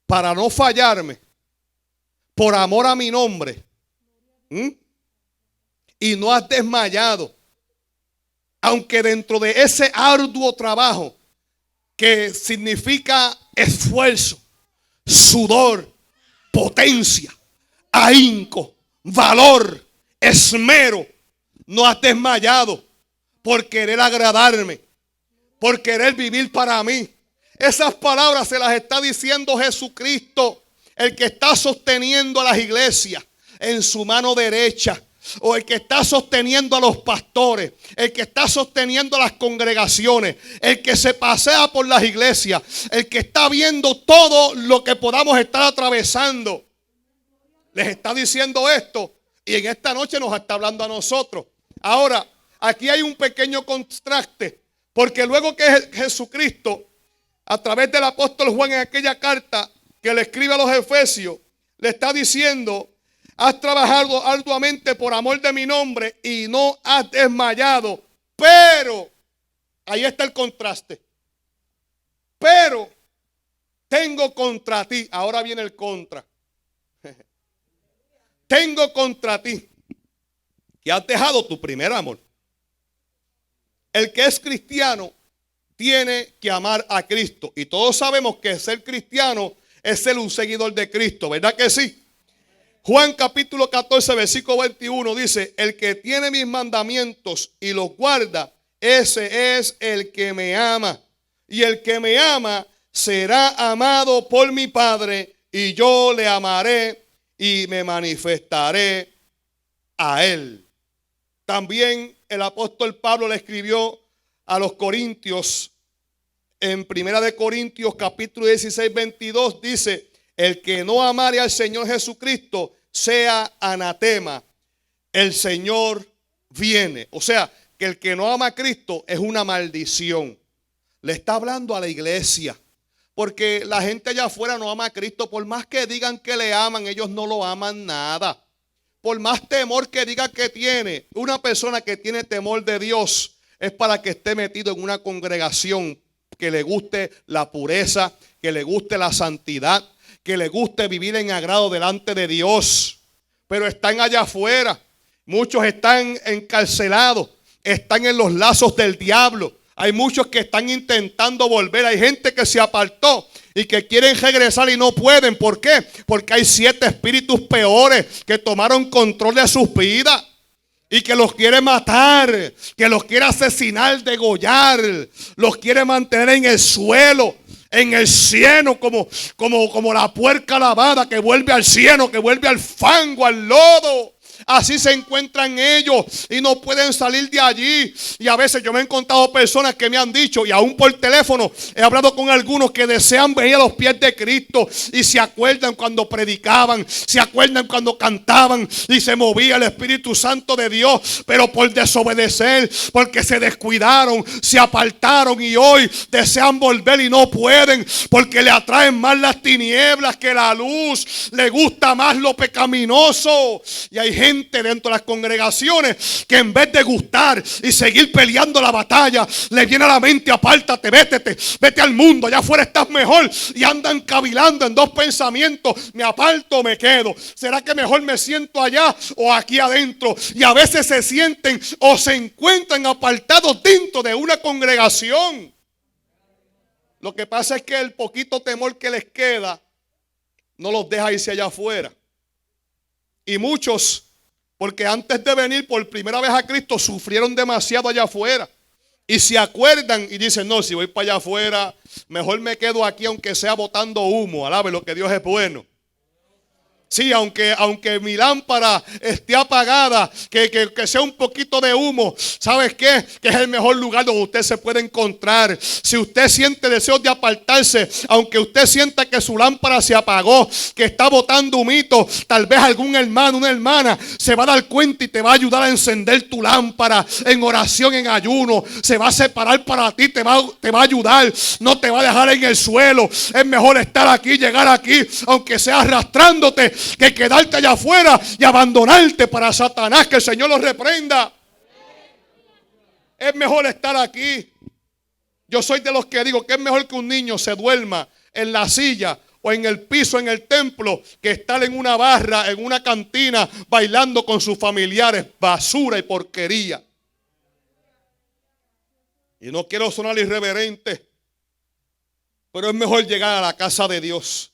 para no fallarme por amor a mi nombre. Y no has desmayado. Aunque dentro de ese arduo trabajo que significa esfuerzo, sudor, potencia, ahínco, valor, esmero, no has desmayado por querer agradarme, por querer vivir para mí. Esas palabras se las está diciendo Jesucristo, el que está sosteniendo a las iglesias en su mano derecha, o el que está sosteniendo a los pastores, el que está sosteniendo a las congregaciones, el que se pasea por las iglesias, el que está viendo todo lo que podamos estar atravesando. Les está diciendo esto y en esta noche nos está hablando a nosotros. Ahora, aquí hay un pequeño contraste, porque luego que Jesucristo, a través del apóstol Juan en aquella carta que le escribe a los Efesios, le está diciendo: has trabajado arduamente por amor de mi nombre y no has desmayado. Pero, ahí está el contraste. Pero tengo contra ti. Ahora viene el contra. Tengo contra ti que has dejado tu primer amor. El que es cristiano tiene que amar a Cristo. Y todos sabemos que ser cristiano es ser un seguidor de Cristo, ¿verdad que sí? Juan capítulo 14, versículo 21 dice: el que tiene mis mandamientos y los guarda, ese es el que me ama. Y el que me ama será amado por mi Padre, y yo le amaré y me manifestaré a él. También el apóstol Pablo le escribió a los Corintios en 1 Corintios capítulo 16, 22, dice: el que no amare al Señor Jesucristo sea anatema. El Señor viene. O sea, que el que no ama a Cristo es una maldición. Le está hablando a la iglesia, porque la gente allá afuera no ama a Cristo. Por más que digan que le aman, ellos no lo aman nada. Por más temor que diga que tiene, una persona que tiene temor de Dios es para que esté metido en una congregación que le guste la pureza, que le guste la santidad, que le guste vivir en agrado delante de Dios. Pero están allá afuera. Muchos están encarcelados, están en los lazos del diablo. Hay muchos que están intentando volver. Hay gente que se apartó y que quieren regresar y no pueden. ¿Por qué? Porque hay 7 espíritus peores que tomaron control de sus vidas y que los quiere matar, que los quiere asesinar, degollar, los quiere mantener en el suelo, en el cieno, como la puerca lavada que vuelve al cieno, que vuelve al fango, al lodo. Así se encuentran ellos y no pueden salir de allí. Y a veces yo me he encontrado personas que me han dicho, y aún por teléfono he hablado con algunos que desean venir a los pies de Cristo y se acuerdan cuando predicaban, se acuerdan cuando cantaban y se movía el Espíritu Santo de Dios, pero por desobedecer, porque se descuidaron, se apartaron y hoy desean volver y no pueden, porque le atraen más las tinieblas que la luz, le gusta más lo pecaminoso. Y hay gente dentro de las congregaciones que en vez de gustar y seguir peleando la batalla, le viene a la mente: apártate, vete al mundo, allá afuera estás mejor. Y andan cavilando en 2 pensamientos: me aparto o me quedo, será que mejor me siento allá o aquí adentro. Y a veces se sienten o se encuentran apartados dentro de una congregación. Lo que pasa es que el poquito temor que les queda no los deja irse allá afuera. Y muchos, porque antes de venir por primera vez a Cristo, sufrieron demasiado allá afuera. Y se acuerdan y dicen: no, si voy para allá afuera, mejor me quedo aquí aunque sea botando humo. Alabe lo que Dios es bueno. Sí, aunque mi lámpara esté apagada, que sea un poquito de humo, ¿sabes qué? Que es el mejor lugar donde usted se puede encontrar. Si usted siente deseos de apartarse, aunque usted sienta que su lámpara se apagó, que está botando humito, tal vez algún hermano, una hermana se va a dar cuenta y te va a ayudar a encender tu lámpara en oración, en ayuno. Se va a separar para ti, te va a ayudar, no te va a dejar en el suelo. Es mejor estar aquí, llegar aquí, aunque sea arrastrándote, que quedarte allá afuera y abandonarte para Satanás. Que el Señor los reprenda. Es mejor estar aquí. Yo soy de los que digo que es mejor que un niño se duerma en la silla o en el piso en el templo que estar en una barra, en una cantina, bailando con sus familiares. Basura y porquería. Y no quiero sonar irreverente, pero es mejor llegar a la casa de Dios.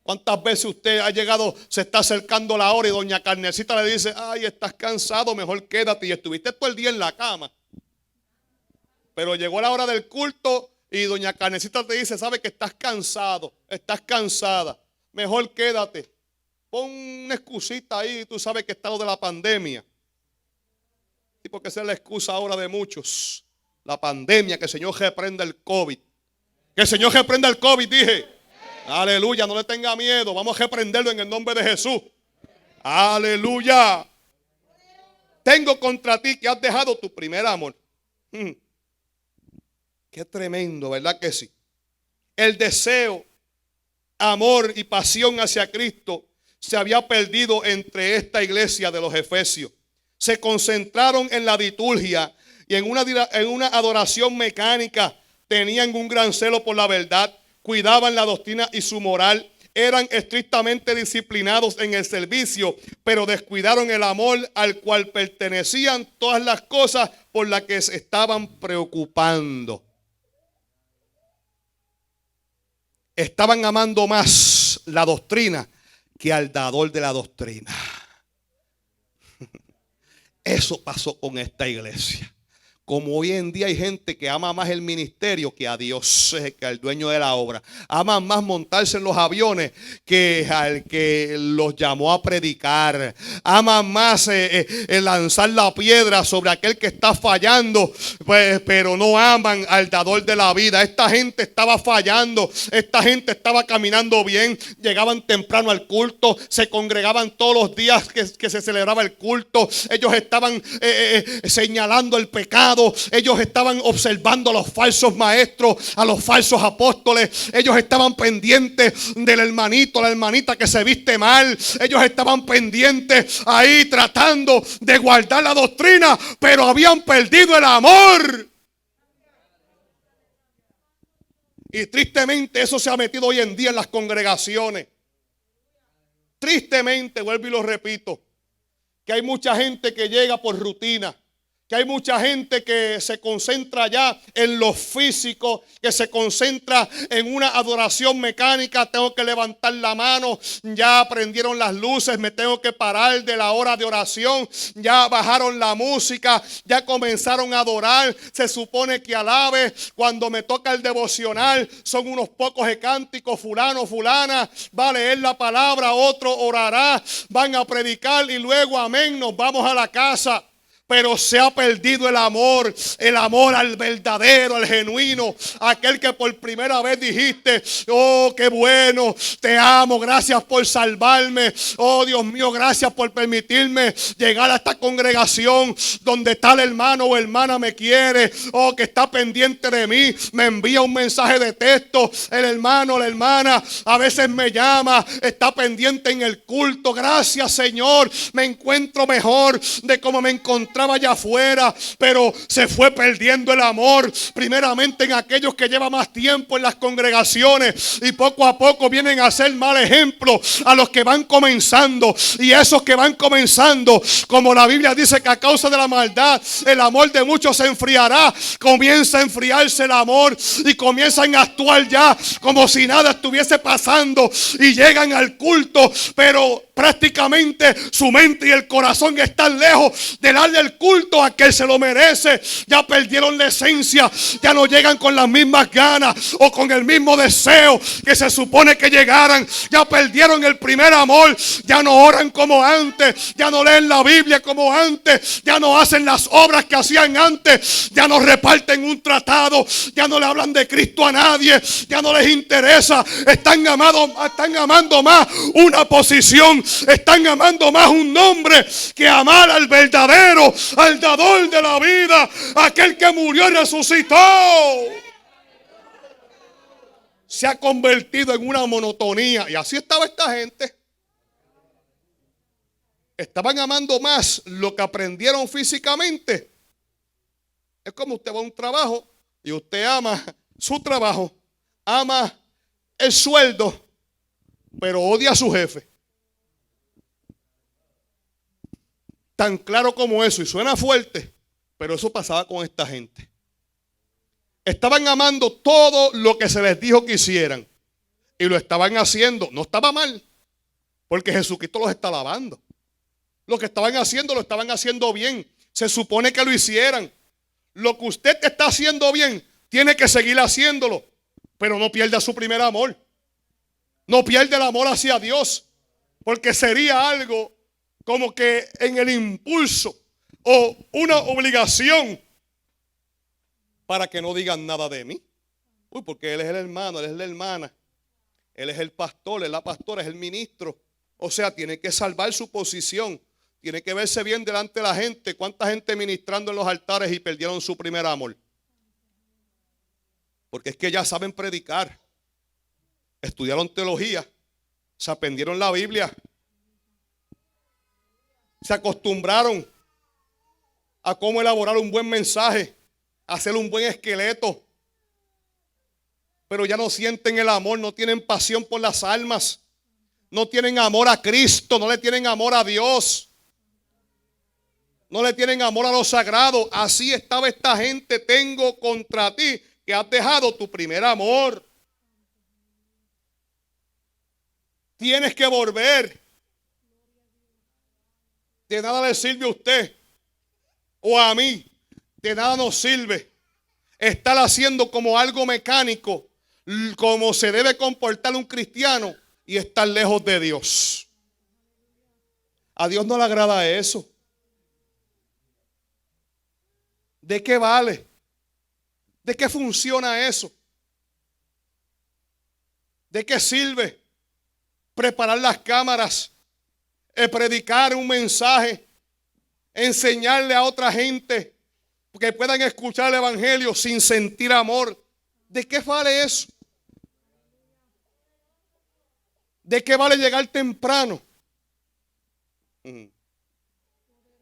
¿Cuántas veces usted ha llegado, se está acercando la hora y doña Carnecita le dice, ay, estás cansado, mejor quédate, y estuviste todo el día en la cama? Pero llegó la hora del culto y doña Carnecita te dice, sabe que estás cansado, estás cansada, mejor quédate. Pon una excusita ahí, tú sabes que está lo de la pandemia. Y porque esa es la excusa ahora de muchos. La pandemia, que el Señor reprenda el COVID. Que el Señor reprenda el COVID, dije. Aleluya, no le tenga miedo. Vamos a reprenderlo en el nombre de Jesús. Aleluya. Tengo contra ti que has dejado tu primer amor. Qué tremendo, ¿verdad que sí? El deseo, amor y pasión hacia Cristo se había perdido entre esta iglesia de los Efesios. Se concentraron en la liturgia y en una adoración mecánica. Tenían un gran celo por la verdad, cuidaban la doctrina y su moral, eran estrictamente disciplinados en el servicio, pero descuidaron el amor al cual pertenecían todas las cosas por las que se estaban preocupando. Estaban amando más la doctrina que al dador de la doctrina. Eso pasó con esta iglesia. Como hoy en día hay gente que ama más el ministerio que a Dios, que al dueño de la obra. Aman más montarse en los aviones que al que los llamó a predicar. Aman más lanzar la piedra sobre aquel que está fallando, pues, pero no aman al dador de la vida. Esta gente estaba fallando, esta gente estaba caminando bien, llegaban temprano al culto, se congregaban todos los días que se celebraba el culto. Ellos estaban señalando el pecado. Ellos estaban observando a los falsos maestros, a los falsos apóstoles. Ellos estaban pendientes del hermanito, la hermanita que se viste mal. Ellos estaban pendientes ahí tratando de guardar la doctrina, pero habían perdido el amor. Y tristemente eso se ha metido hoy en día en las congregaciones. Tristemente, vuelvo y lo repito, que hay mucha gente que llega por rutina. Que hay mucha gente que se concentra ya en lo físico, que se concentra en una adoración mecánica. Tengo que levantar la mano, ya prendieron las luces, me tengo que parar de la hora de oración, ya bajaron la música, ya comenzaron a adorar. Se supone que alabe. Cuando me toca el devocional son unos pocos de cánticos, fulano, fulana, va a leer la palabra, otro orará, van a predicar y luego amén, nos vamos a la casa. Pero se ha perdido el amor al verdadero, al genuino, aquel que por primera vez dijiste, oh, qué bueno, te amo, gracias por salvarme, oh Dios mío, gracias por permitirme llegar a esta congregación donde tal hermano o hermana me quiere, oh, que está pendiente de mí, me envía un mensaje de texto, el hermano, la hermana, a veces me llama, está pendiente en el culto, gracias Señor, me encuentro mejor de como me encontraba allá afuera, pero se fue perdiendo el amor primeramente en aquellos que llevan más tiempo en las congregaciones y poco a poco vienen a ser mal ejemplo a los que van comenzando, y esos que van comenzando, como la Biblia dice que a causa de la maldad el amor de muchos se enfriará, comienza a enfriarse el amor y comienzan a actuar ya como si nada estuviese pasando y llegan al culto, pero prácticamente su mente y el corazón están lejos de darle el culto a quien se lo merece. Ya perdieron la esencia, ya no llegan con las mismas ganas o con el mismo deseo que se supone que llegaran. Ya perdieron el primer amor, ya no oran como antes, ya no leen la Biblia como antes, ya no hacen las obras que hacían antes, ya no reparten un tratado, ya no le hablan de Cristo a nadie, ya no les interesa. Están amando más una posición, están amando más un nombre que amar al verdadero, al dador de la vida, aquel que murió y resucitó. Se ha convertido en una monotonía. Y así estaba esta gente. estaban amando más lo que aprendieron físicamente. Es como usted va a un trabajo y usted ama su trabajo, ama el sueldo, pero odia a su jefe. Tan claro como eso, y suena fuerte, pero eso pasaba con esta gente. Estaban amando todo lo que se les dijo que hicieran y lo estaban haciendo. No estaba mal, porque Jesucristo los está alabando. Lo que estaban haciendo lo estaban haciendo bien. Se supone que lo hicieran. Lo que usted está haciendo bien, tiene que seguir haciéndolo, pero no pierda su primer amor. No pierda el amor hacia Dios, porque sería algo como que en el impulso o una obligación para que no digan nada de mí. Uy, porque él es el hermano, él es la hermana, él es el pastor, él es la pastora, es el ministro. O sea, tiene que salvar su posición, tiene que verse bien delante de la gente. ¿Cuánta gente ministrando en los altares y perdieron su primer amor? Porque es que ya saben predicar, estudiaron teología, se aprendieron la Biblia, se acostumbraron a cómo elaborar un buen mensaje, a hacer un buen esqueleto, pero ya no sienten el amor, no tienen pasión por las almas, no tienen amor a Cristo, no le tienen amor a Dios, no le tienen amor a lo sagrado. Así estaba esta gente. Tengo contra ti que has dejado tu primer amor. Tienes que volver. De nada le sirve a usted o a mí, de nada nos sirve estar haciendo como algo mecánico, como se debe comportar un cristiano, y estar lejos de Dios. A Dios no le agrada eso. ¿De qué vale? ¿De qué funciona eso? ¿De qué sirve preparar las cámaras, predicar un mensaje, enseñarle a otra gente que puedan escuchar el evangelio sin sentir amor? ¿De qué vale eso? ¿De qué vale llegar temprano?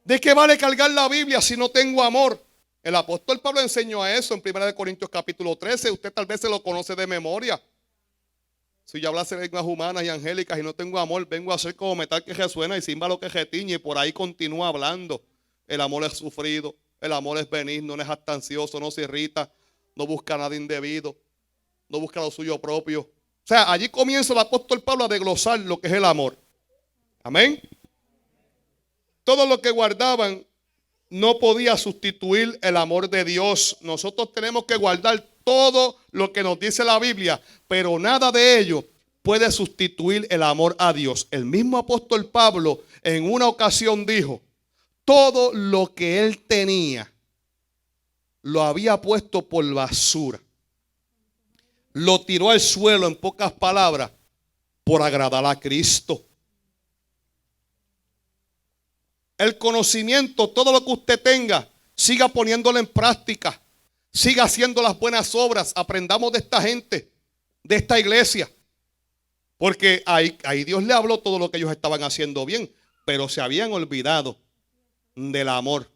¿De qué vale cargar la Biblia si no tengo amor? El apóstol Pablo enseñó a eso en 1 Corintios capítulo 13. Usted tal vez se lo conoce de memoria. Si yo hablase lenguas humanas y angélicas y no tengo amor, vengo a ser como metal que resuena y címbalo que retiñe, y por ahí continúa hablando. El amor es sufrido, el amor es benigno, no es jactancioso, no se irrita, no busca nada indebido, no busca lo suyo propio. O sea, allí comienza el apóstol Pablo a desglosar lo que es el amor. Amén. Todo lo que guardaban no podía sustituir el amor de Dios. Nosotros tenemos que guardar todo lo que nos dice la Biblia, pero nada de ello puede sustituir el amor a Dios. El mismo apóstol Pablo en una ocasión dijo: todo lo que él tenía lo había puesto por basura. Lo tiró al suelo, en pocas palabras, por agradar a Cristo. El conocimiento, todo lo que usted tenga, siga poniéndolo en práctica. Siga haciendo las buenas obras. Aprendamos de esta gente, de esta iglesia. Porque ahí Dios le habló todo lo que ellos estaban haciendo bien, pero se habían olvidado del amor.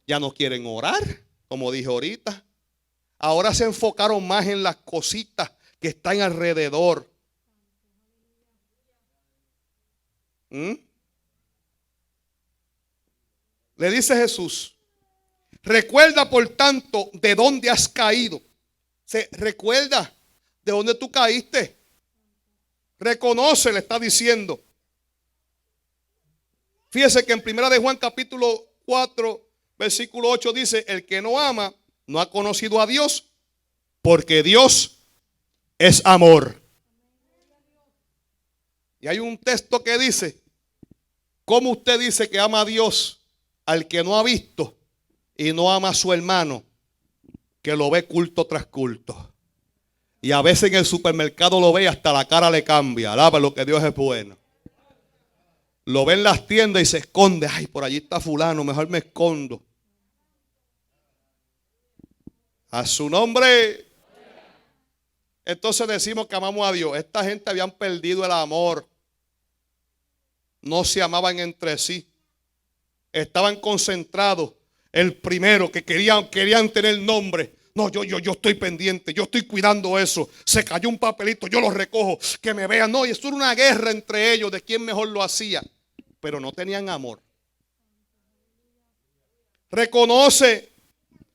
Ya no quieren orar, como dije ahorita. Ahora se enfocaron más en las cositas que están alrededor. Le dice Jesús: recuerda por tanto de dónde has caído. Recuerda de dónde tú caíste. Reconoce, le está diciendo. Fíjese que en 1 de Juan capítulo 4 versículo 8 dice: el que no ama no ha conocido a Dios, porque Dios es amor. Y hay un texto que dice: ¿cómo usted dice que ama a Dios al que no ha visto y no ama a su hermano, que lo ve culto tras culto? Y a veces en el supermercado lo ve y hasta la cara le cambia. Alaba lo que Dios es bueno. Lo ve en las tiendas y se esconde. Ay, por allí está fulano, mejor me escondo. A su nombre. Entonces decimos que amamos a Dios. Esta gente habían perdido el amor. no se amaban entre sí. Estaban concentrados. El primero que querían tener nombre. No, yo estoy pendiente, yo estoy cuidando eso. Se cayó un papelito, yo lo recojo, que me vean. No, y esto era una guerra entre ellos de quién mejor lo hacía. Pero no tenían amor. Reconoce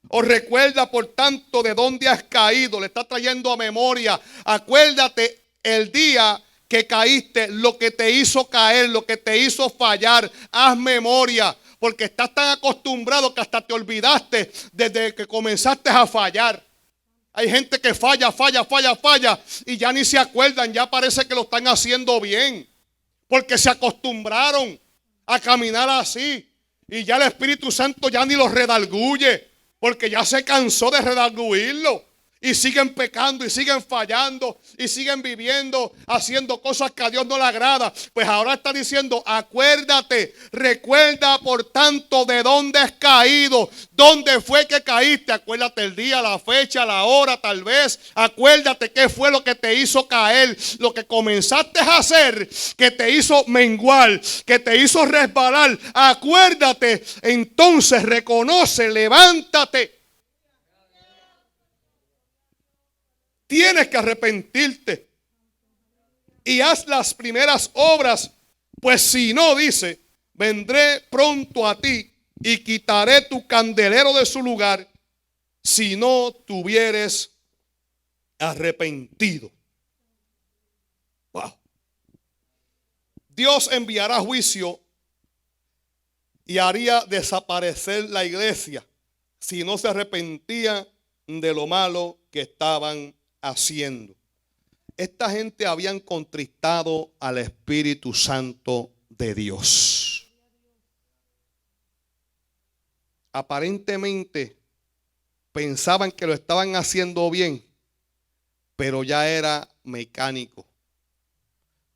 o recuerda por tanto de dónde has caído. Le está trayendo a memoria. Acuérdate el día que caíste, lo que te hizo caer, lo que te hizo fallar. Haz memoria. Porque estás tan acostumbrado que hasta te olvidaste desde que comenzaste a fallar. Hay gente que falla y ya ni se acuerdan, ya parece que lo están haciendo bien. Porque se acostumbraron a caminar así. Y ya el Espíritu Santo ya ni los redarguye. Porque ya se cansó de redarguirlo. Y siguen pecando y siguen fallando y siguen viviendo, haciendo cosas que a Dios no le agrada. Pues ahora está diciendo, acuérdate, recuerda por tanto de dónde has caído, dónde fue que caíste. Acuérdate el día, la fecha, la hora tal vez. Acuérdate qué fue lo que te hizo caer, lo que comenzaste a hacer, que te hizo menguar, que te hizo resbalar. Acuérdate, entonces reconoce, levántate. Tienes que arrepentirte y haz las primeras obras, pues si no, dice, vendré pronto a ti y quitaré tu candelero de su lugar si no te hubieres arrepentido. Wow. Dios enviará juicio y haría desaparecer la iglesia si no se arrepentían de lo malo que estaban haciendo. Esta gente habían contristado al Espíritu Santo de Dios. Aparentemente pensaban que lo estaban haciendo bien, pero ya era mecánico.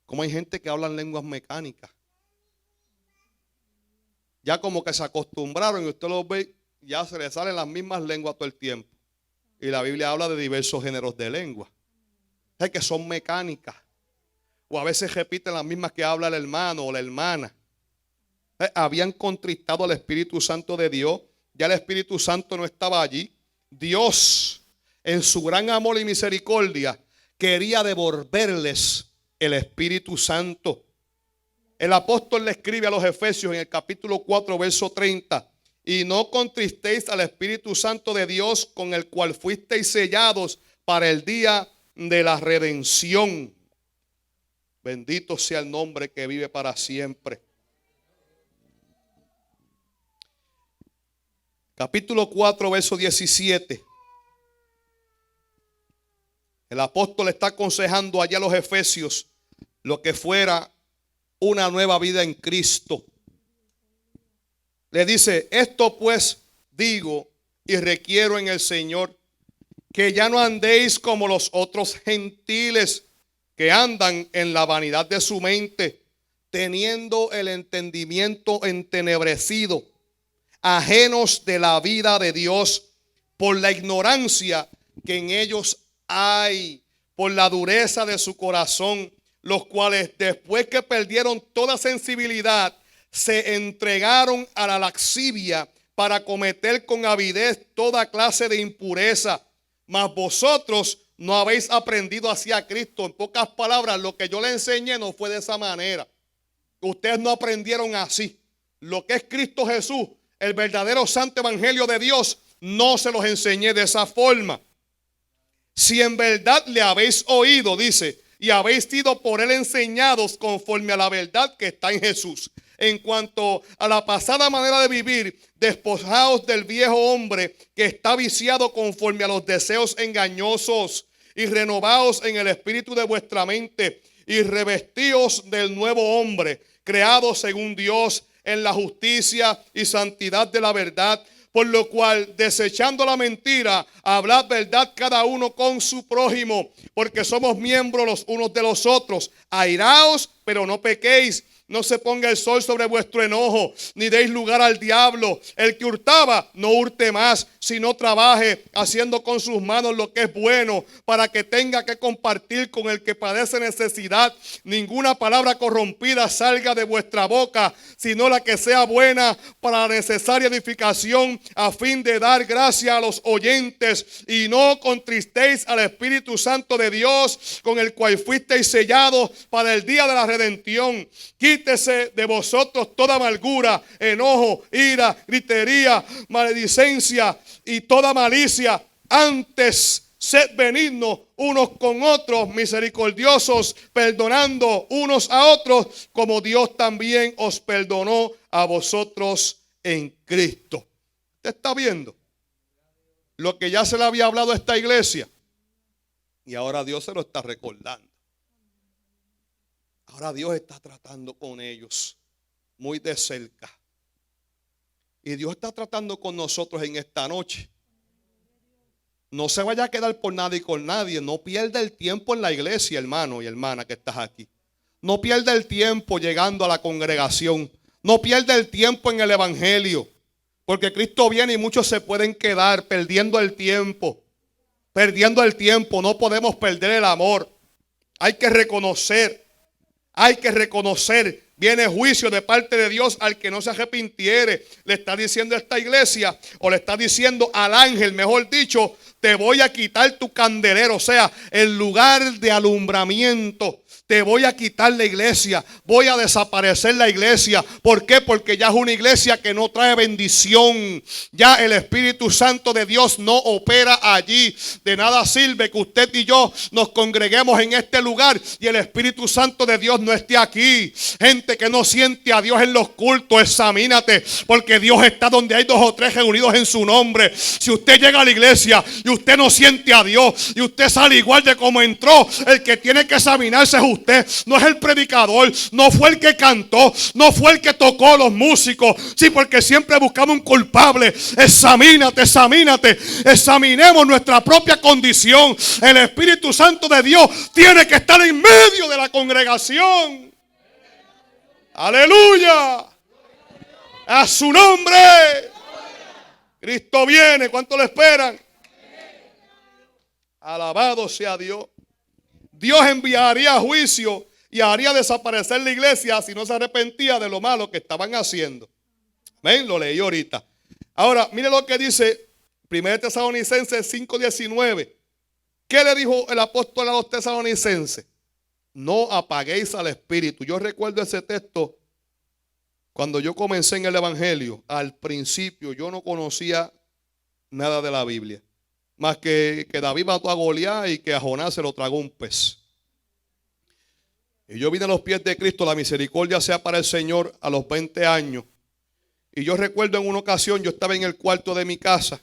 Como hay gente que habla en lenguas mecánicas. Ya como que se acostumbraron y usted los ve, ya se les salen las mismas lenguas todo el tiempo. Y la Biblia habla de diversos géneros de lengua. Es que son mecánicas. O a veces repiten las mismas que habla el hermano o la hermana. Habían contristado al Espíritu Santo de Dios. Ya el Espíritu Santo no estaba allí. Dios, en su gran amor y misericordia, quería devolverles el Espíritu Santo. El apóstol le escribe a los Efesios en el capítulo 4, verso 30. Y no contristéis al Espíritu Santo de Dios, con el cual fuisteis sellados para el día de la redención. Bendito sea el nombre que vive para siempre. Capítulo 4, verso 17. El apóstol está aconsejando allá a los Efesios lo que fuera una nueva vida en Cristo. Le dice, esto pues digo y requiero en el Señor, que ya no andéis como los otros gentiles que andan en la vanidad de su mente, teniendo el entendimiento entenebrecido, ajenos de la vida de Dios, por la ignorancia que en ellos hay, por la dureza de su corazón, los cuales después que perdieron toda sensibilidad, se entregaron a la lascivia para cometer con avidez toda clase de impureza. Mas vosotros no habéis aprendido así a Cristo. En pocas palabras, lo que yo le enseñé no fue de esa manera. Ustedes no aprendieron así. Lo que es Cristo Jesús, el verdadero santo evangelio de Dios, no se los enseñé de esa forma. Si en verdad le habéis oído, dice, y habéis sido por él enseñados conforme a la verdad que está en Jesús. En cuanto a la pasada manera de vivir, despojaos del viejo hombre que está viciado conforme a los deseos engañosos, y renovaos en el espíritu de vuestra mente, y revestíos del nuevo hombre, creado según Dios en la justicia y santidad de la verdad. Por lo cual, desechando la mentira, hablad verdad cada uno con su prójimo, porque somos miembros los unos de los otros. Airaos, pero no pequéis. No se ponga el sol sobre vuestro enojo, ni deis lugar al diablo. El que hurtaba, no hurte más, sino trabaje, haciendo con sus manos lo que es bueno, para que tenga que compartir con el que padece necesidad. Ninguna palabra corrompida salga de vuestra boca, sino la que sea buena para la necesaria edificación, a fin de dar gracia a los oyentes. Y no contristéis al Espíritu Santo de Dios, con el cual fuisteis sellados para el día de la redención. Quítese de vosotros toda amargura, enojo, ira, gritería, maledicencia y toda malicia. Antes, sed benignos unos con otros, misericordiosos, perdonando unos a otros, como Dios también os perdonó a vosotros en Cristo. ¿Usted está viendo lo que ya se le había hablado a esta iglesia? Y ahora Dios se lo está recordando. Ahora Dios está tratando con ellos muy de cerca. Y Dios está tratando con nosotros en esta noche. No se vaya a quedar por nada y con nadie. No pierda el tiempo en la iglesia, hermano y hermana que estás aquí. No pierda el tiempo llegando a la congregación. No pierda el tiempo en el evangelio. Porque Cristo viene y muchos se pueden quedar perdiendo el tiempo. Perdiendo el tiempo. No podemos perder el amor. Hay que reconocer. Hay que reconocer, viene juicio de parte de Dios al que no se arrepintiere. Le está diciendo a esta iglesia, o le está diciendo al ángel, mejor dicho, te voy a quitar tu candelero, o sea, el lugar de alumbramiento. Te voy a quitar la iglesia, voy a desaparecer la iglesia. ¿Por qué? Porque ya es una iglesia que no trae bendición. Ya el Espíritu Santo de Dios no opera allí. De nada sirve que usted y yo nos congreguemos en este lugar y el Espíritu Santo de Dios no esté aquí. Gente que no siente a Dios en los cultos, examínate, porque Dios está donde hay 2 o 3 reunidos en su nombre. Si usted llega a la iglesia y usted no siente a Dios y usted sale igual de como entró, el que tiene que examinarse es usted. No es el predicador, no fue el que cantó, no fue el que tocó, los músicos. Sí, porque siempre buscamos un culpable. Examínate, examínate. Examinemos nuestra propia condición. El Espíritu Santo de Dios tiene que estar en medio de la congregación. Aleluya. A su nombre. Cristo viene. ¿Cuánto le esperan? Alabado sea Dios. Dios enviaría juicio y haría desaparecer la iglesia si no se arrepentía de lo malo que estaban haciendo. ¿Ven? Lo leí ahorita. Ahora, mire lo que dice 1 Tesalonicenses 5:19. ¿Qué le dijo el apóstol a los tesalonicenses? No apaguéis al espíritu. Yo recuerdo ese texto cuando yo comencé en el evangelio. Al principio yo no conocía nada de la Biblia. Más que David mató a Goliat y que a Jonás se lo tragó un pez. Y yo vine a los pies de Cristo, la misericordia sea para el Señor, a los 20 años. Y yo recuerdo en una ocasión, yo estaba en el cuarto de mi casa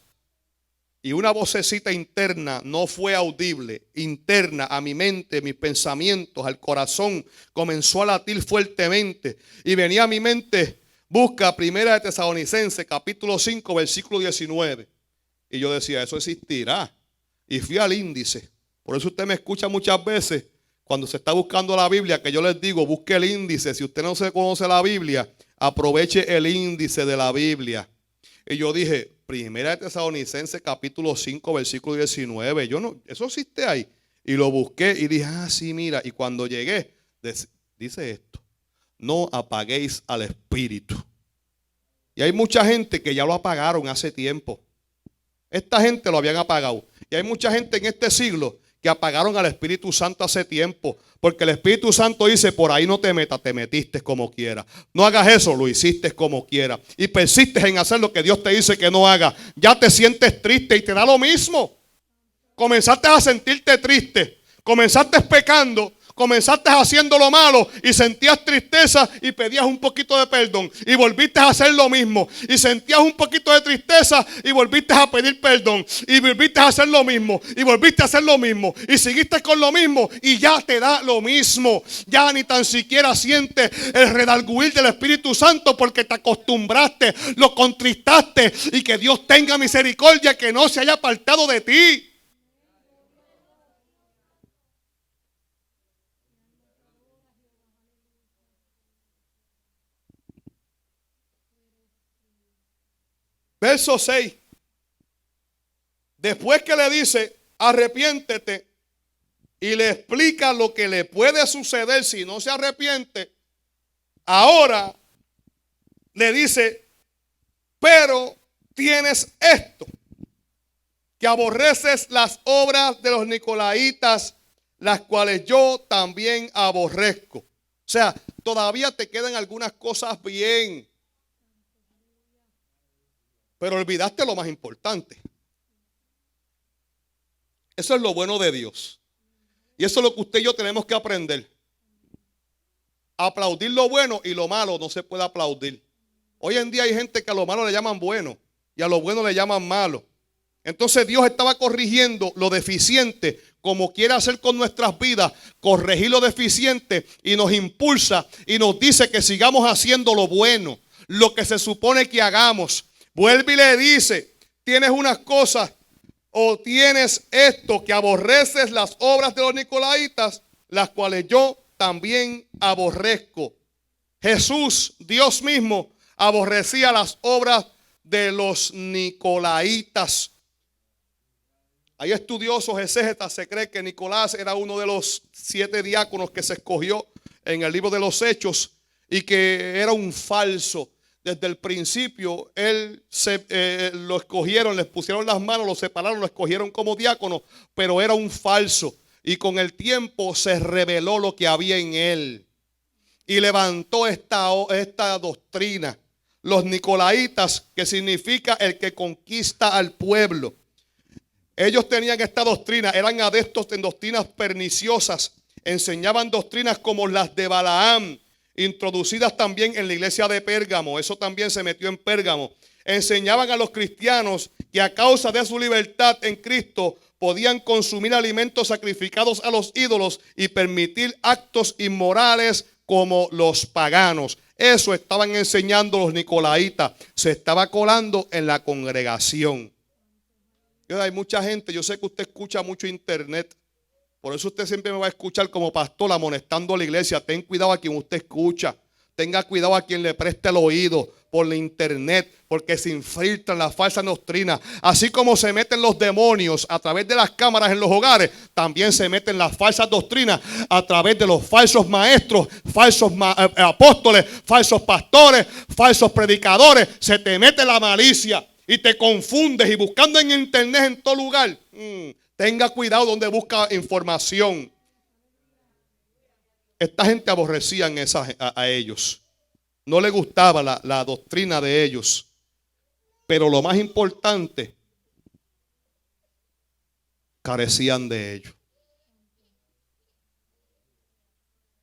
y una vocecita interna, no fue audible, interna a mi mente, mis pensamientos, al corazón, comenzó a latir fuertemente. Y venía a mi mente, busca 1 Tesalonicenses capítulo 5, versículo 19. Y yo decía, eso existirá. Y fui al índice. Por eso usted me escucha muchas veces cuando se está buscando la Biblia, que yo les digo, busque el índice. Si usted no se conoce la Biblia, aproveche el índice de la Biblia. Y yo dije, 1 Tesalonicenses capítulo 5, versículo 19. Yo no, eso existe ahí. Y lo busqué y dije, sí, mira. Y cuando llegué, dice esto, no apaguéis al espíritu. Y hay mucha gente que ya lo apagaron hace tiempo. Esta gente lo habían apagado. Y hay mucha gente en este siglo que apagaron al Espíritu Santo hace tiempo. Porque el Espíritu Santo dice, por ahí no te metas, te metiste como quieras. No hagas eso, lo hiciste como quieras. Y persistes en hacer lo que Dios te dice que no hagas. Ya te sientes triste y te da lo mismo. Comenzaste a sentirte triste. Comenzaste pecando. Comenzaste haciendo lo malo y sentías tristeza y pedías un poquito de perdón y volviste a hacer lo mismo y sentías un poquito de tristeza y volviste a pedir perdón y volviste a hacer lo mismo y volviste a hacer lo mismo y seguiste con lo mismo y ya te da lo mismo. Ya ni tan siquiera sientes el redarguir del Espíritu Santo porque te acostumbraste, lo contristaste. Y que Dios tenga misericordia, que no se haya apartado de ti. Verso 6. Después que le dice, arrepiéntete, y le explica lo que le puede suceder si no se arrepiente, ahora le dice, pero tienes esto, que aborreces las obras de los nicolaitas, las cuales yo también aborrezco. O sea, todavía te quedan algunas cosas bien, pero olvidaste lo más importante. Eso es lo bueno de Dios. Y eso es lo que usted y yo tenemos que aprender. Aplaudir lo bueno, y lo malo no se puede aplaudir. Hoy en día hay gente que a lo malo le llaman bueno y a lo bueno le llaman malo. Entonces Dios estaba corrigiendo lo deficiente, como quiere hacer con nuestras vidas, corregir lo deficiente, y nos impulsa y nos dice que sigamos haciendo lo bueno, lo que se supone que hagamos. Vuelve y le dice, tienes unas cosas, o tienes esto, que aborreces las obras de los nicolaitas, las cuales yo también aborrezco. Jesús, Dios mismo, aborrecía las obras de los nicolaitas. Hay estudiosos exégetas, se cree que Nicolás era uno de los 7 diáconos que se escogió en el libro de los Hechos, y que era un falso. Desde el principio él lo escogieron, les pusieron las manos, lo separaron, lo escogieron como diácono, pero era un falso. Y con el tiempo se reveló lo que había en él, y levantó esta doctrina. Los nicolaitas, que significa el que conquista al pueblo. Ellos tenían esta doctrina, eran adeptos en doctrinas perniciosas. Enseñaban doctrinas como las de Balaam, introducidas también en la iglesia de Pérgamo. Eso también se metió en Pérgamo. Enseñaban a los cristianos que a causa de su libertad en Cristo podían consumir alimentos sacrificados a los ídolos y permitir actos inmorales como los paganos. Eso estaban enseñando los nicolaitas. Se estaba colando en la congregación. Hay mucha gente, yo sé que usted escucha mucho internet. Por eso usted siempre me va a escuchar como pastor amonestando a la iglesia. Ten cuidado a quien usted escucha. Tenga cuidado a quien le preste el oído por la internet, porque se infiltran las falsas doctrinas. Así como se meten los demonios a través de las cámaras en los hogares, también se meten las falsas doctrinas a través de los falsos maestros, falsos apóstoles, falsos pastores, falsos predicadores. Se te mete la malicia y te confundes, y buscando en internet en todo lugar. Tenga cuidado donde busca información. Esta gente aborrecía a ellos. No le gustaba la doctrina de ellos. Pero lo más importante, carecían de ellos.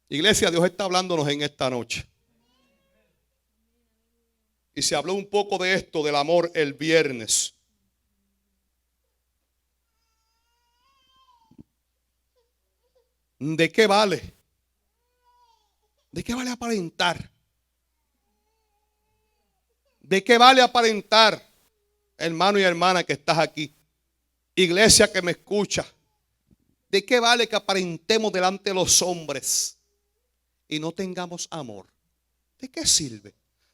Iglesia, Dios está hablándonos en esta noche. Y se habló un poco de esto, del amor, el viernes. ¿De qué vale? ¿De qué vale aparentar? ¿De qué vale aparentar, hermano y hermana que estás aquí? Iglesia que me escucha. ¿De qué vale que aparentemos delante de los hombres y no tengamos amor? ¿De qué sirve?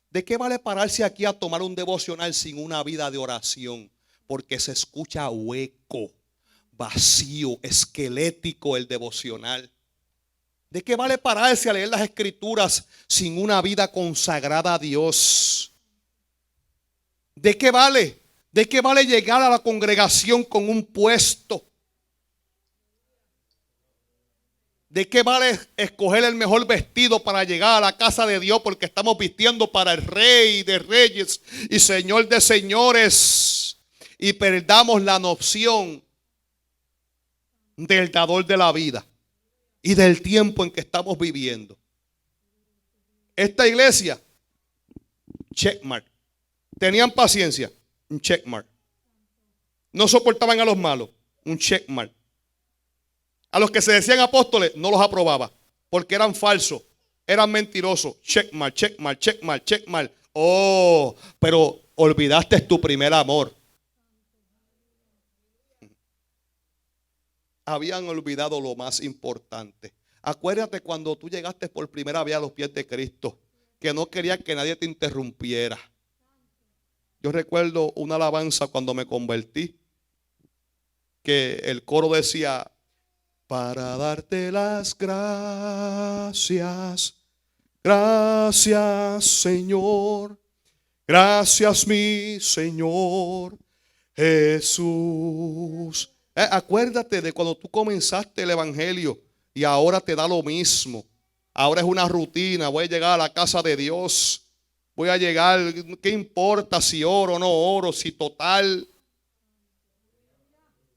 ¿De qué vale pararse aquí a tomar un devocional sin una vida de oración? Porque se escucha hueco, vacío, esquelético el devocional. ¿De qué vale pararse a leer las escrituras sin una vida consagrada a Dios? ¿De qué vale? ¿De qué vale llegar a la congregación con un puesto? ¿De qué vale escoger el mejor vestido para llegar a la casa de Dios? Porque estamos vistiendo para el Rey de Reyes y Señor de Señores, y perdamos la noción del dador de la vida y del tiempo en que estamos viviendo. Esta iglesia, checkmark. Tenían paciencia, un checkmark. No soportaban a los malos, un checkmark. A los que se decían apóstoles no los aprobaba, porque eran falsos, eran mentirosos. Checkmark, checkmark, checkmark, checkmark. Oh, pero olvidaste tu primer amor. Habían olvidado lo más importante. Acuérdate cuando tú llegaste por primera vez a los pies de Cristo, que no querías que nadie te interrumpiera. Yo recuerdo una alabanza cuando me convertí, que el coro decía: para darte las gracias, gracias Señor, gracias mi Señor Jesús. Acuérdate de cuando tú comenzaste el evangelio y ahora te da lo mismo. Ahora es una rutina. Voy a llegar a la casa de Dios. Voy a llegar. ¿Qué importa si oro o no oro? Si total.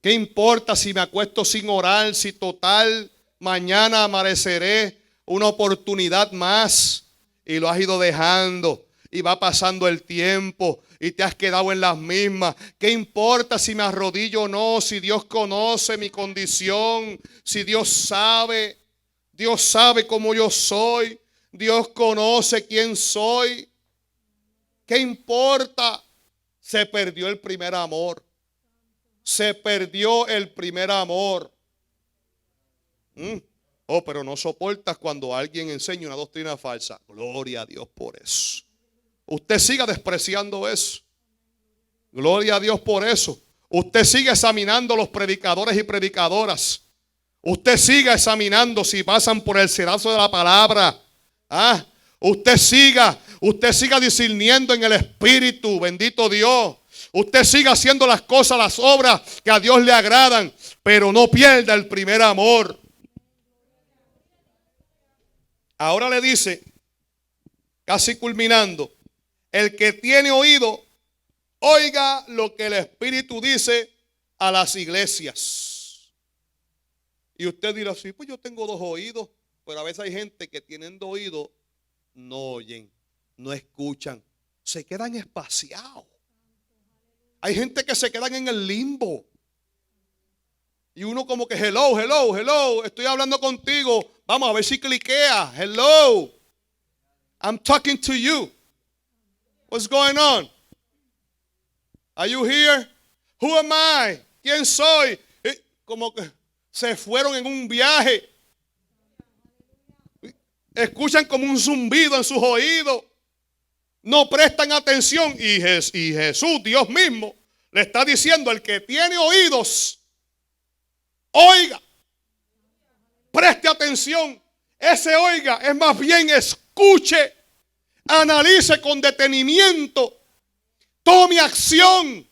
¿Qué importa si me acuesto sin orar? Si total, mañana amaneceré, una oportunidad más. Y lo has ido dejando. Y va pasando el tiempo y te has quedado en las mismas. ¿Qué importa si me arrodillo o no? Si Dios conoce mi condición. Si Dios sabe cómo yo soy. Dios conoce quién soy. ¿Qué importa? Se perdió el primer amor. Se perdió el primer amor. Oh, pero no soportas cuando alguien enseña una doctrina falsa. Gloria a Dios por eso. Usted siga despreciando eso. Gloria a Dios por eso. Usted sigue examinando los predicadores y predicadoras. Usted siga examinando si pasan por el cedazo de la palabra. Usted siga discerniendo en el Espíritu. Bendito Dios. Usted siga haciendo las cosas, las obras que a Dios le agradan. Pero no pierda el primer amor. Ahora le dice, casi culminando: el que tiene oído, oiga lo que el Espíritu dice a las iglesias. Y usted dirá: sí, pues yo tengo dos oídos. Pero a veces hay gente que teniendo oído no oyen, no escuchan, se quedan espaciados. Hay gente que se quedan en el limbo. Y uno como que hello, estoy hablando contigo. Vamos a ver si cliquea. Hello, I'm talking to you. What's going on? Are you here? Who am I? ¿Quién soy? Como que se fueron en un viaje. Escuchan como un zumbido en sus oídos. No prestan atención. Y Jesús, Dios mismo, le está diciendo: el que tiene oídos, oiga. Preste atención. Ese oiga es más bien escuche. Analice con detenimiento. Tome acción.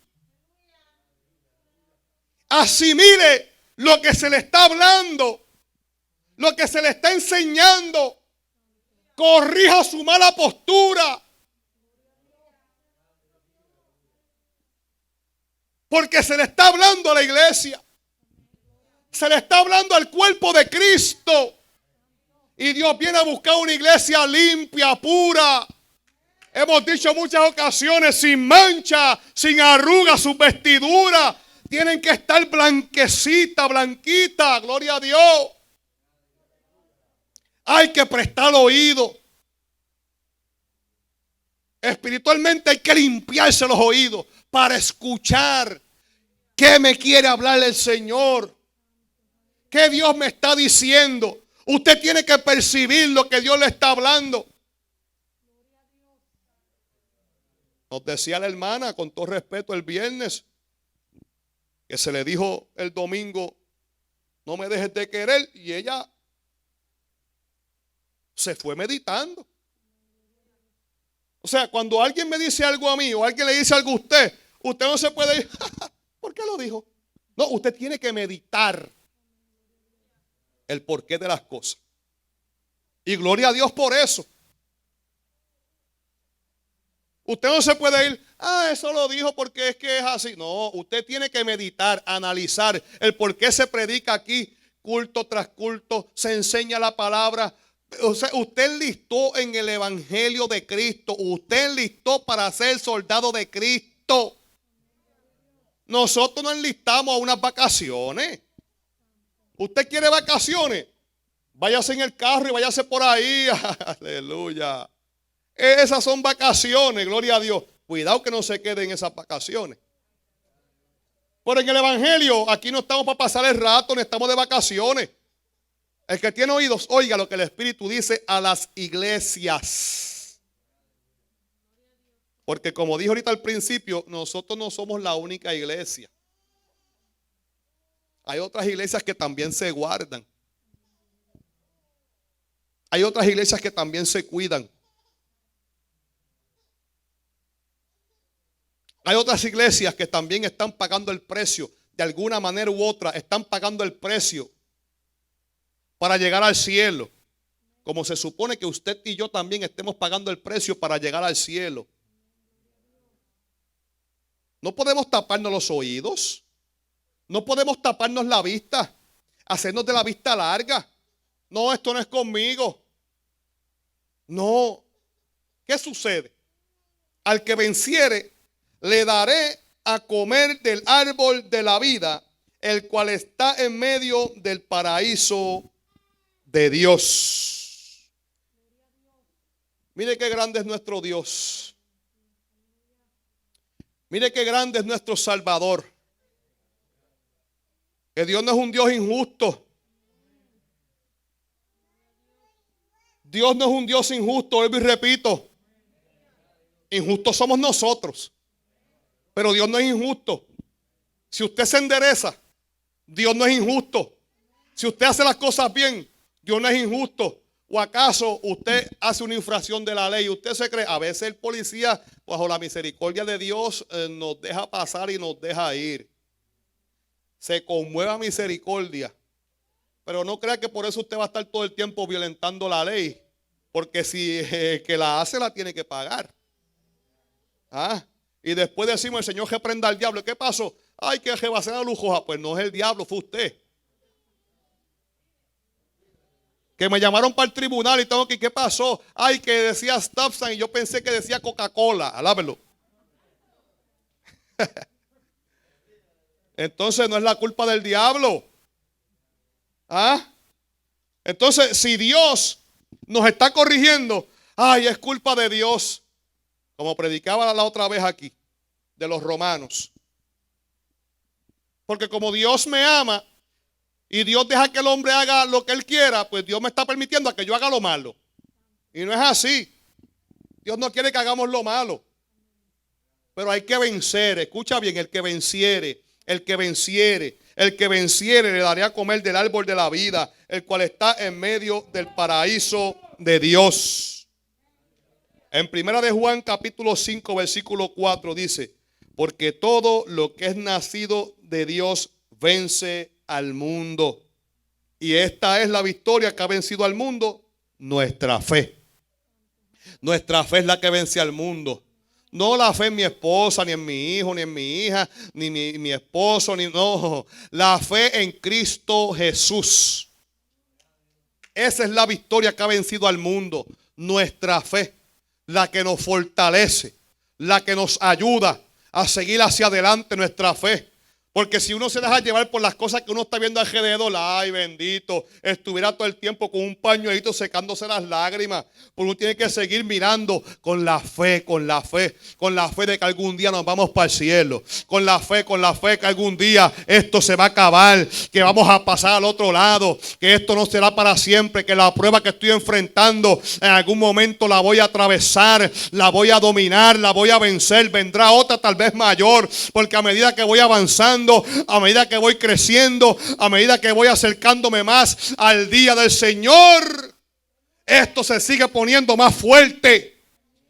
Asimile lo que se le está hablando, lo que se le está enseñando. Corrija su mala postura. Porque se le está hablando a la iglesia. Se le está hablando al cuerpo de Cristo. Y Dios viene a buscar una iglesia limpia, pura. Hemos dicho en muchas ocasiones: sin mancha, sin arruga, sus vestiduras tienen que estar blanquecita, blanquita. Gloria a Dios. Hay que prestar oído. Espiritualmente hay que limpiarse los oídos para escuchar qué me quiere hablar el Señor. ¿Qué Dios me está diciendo? Usted tiene que percibir lo que Dios le está hablando. Nos decía la hermana, con todo respeto, el viernes, que se le dijo el domingo: no me dejes de querer. Y ella se fue meditando. O sea, cuando alguien me dice algo a mí o alguien le dice algo a usted, usted no se puede ir: ¿por qué lo dijo? No, usted tiene que meditar el porqué de las cosas. Y gloria a Dios por eso. Usted no se puede ir: eso lo dijo porque es que es así. No, usted tiene que meditar, analizar el por qué se predica aquí, culto tras culto, se enseña la palabra. O sea, usted enlistó en el evangelio de Cristo. Usted enlistó para ser soldado de Cristo. Nosotros no enlistamos a unas vacaciones. ¿Usted quiere vacaciones? Váyase en el carro y váyase por ahí. Aleluya. Esas son vacaciones, gloria a Dios. Cuidado que no se queden en esas vacaciones. Pero en el evangelio, aquí no estamos para pasar el rato, ni estamos de vacaciones. El que tiene oídos, oiga lo que el Espíritu dice a las iglesias. Porque como dije ahorita al principio, nosotros no somos la única iglesia. Hay otras iglesias que también se guardan. Hay otras iglesias que también se cuidan. Hay otras iglesias que también están pagando el precio. De alguna manera u otra están pagando el precio para llegar al cielo. Como se supone que usted y yo también estemos pagando el precio para llegar al cielo. No podemos taparnos los oídos. No podemos taparnos la vista. Hacernos de la vista larga. No, esto no es conmigo. No. ¿Qué sucede? Al que venciere, le daré a comer del árbol de la vida, el cual está en medio del paraíso de Dios. Mire qué grande es nuestro Dios. Mire qué grande es nuestro Salvador. Que Dios no es un Dios injusto. Dios no es un Dios injusto, vuelvo y repito. Injustos somos nosotros. Pero Dios no es injusto. Si usted se endereza, Dios no es injusto. Si usted hace las cosas bien, Dios no es injusto. ¿O acaso usted hace una infracción de la ley? Usted se cree, a veces el policía, bajo la misericordia de Dios, nos deja pasar y nos deja ir. Se conmueve a misericordia. Pero no crea que por eso usted va a estar todo el tiempo violentando la ley. Porque si el que la hace, la tiene que pagar. Y después decimos, el Señor reprenda al diablo. ¿Qué pasó? Ay, que va a ser a lujosa. Pues no es el diablo, fue usted. Que me llamaron para el tribunal y tengo que, ¿qué pasó? Ay, que decía stop sign y yo pensé que decía Coca-Cola. Alábelo. Entonces no es la culpa del diablo. Entonces, si Dios nos está corrigiendo, ay, es culpa de Dios. Como predicaba la otra vez aquí, de los romanos. Porque como Dios me ama y Dios deja que el hombre haga lo que él quiera, pues Dios me está permitiendo a que yo haga lo malo. Y no es así. Dios no quiere que hagamos lo malo. Pero hay que vencer. Escucha bien, el que venciere le daré a comer del árbol de la vida, el cual está en medio del paraíso de Dios. En primera de Juan capítulo 5 versículo 4 dice, porque todo lo que es nacido de Dios vence al mundo. Y esta es la victoria que ha vencido al mundo, nuestra fe. Nuestra fe es la que vence al mundo. No la fe en mi esposa, ni en mi hijo, ni en mi hija, ni mi esposo, no. La fe en Cristo Jesús. Esa es la victoria que ha vencido al mundo. Nuestra fe, la que nos fortalece, la que nos ayuda a seguir hacia adelante nuestra fe. Porque si uno se deja llevar por las cosas que uno está viendo alrededor, ay bendito, estuviera todo el tiempo con un pañuelito secándose las lágrimas. Porque uno tiene que seguir mirando con la fe de que algún día nos vamos para el cielo. Con la fe que algún día esto se va a acabar, que vamos a pasar al otro lado, que esto no será para siempre, que la prueba que estoy enfrentando en algún momento la voy a atravesar, la voy a dominar, la voy a vencer. Vendrá otra tal vez mayor, porque a medida que voy avanzando, a medida que voy creciendo, a medida que voy acercándome más al día del Señor, esto se sigue poniendo más fuerte.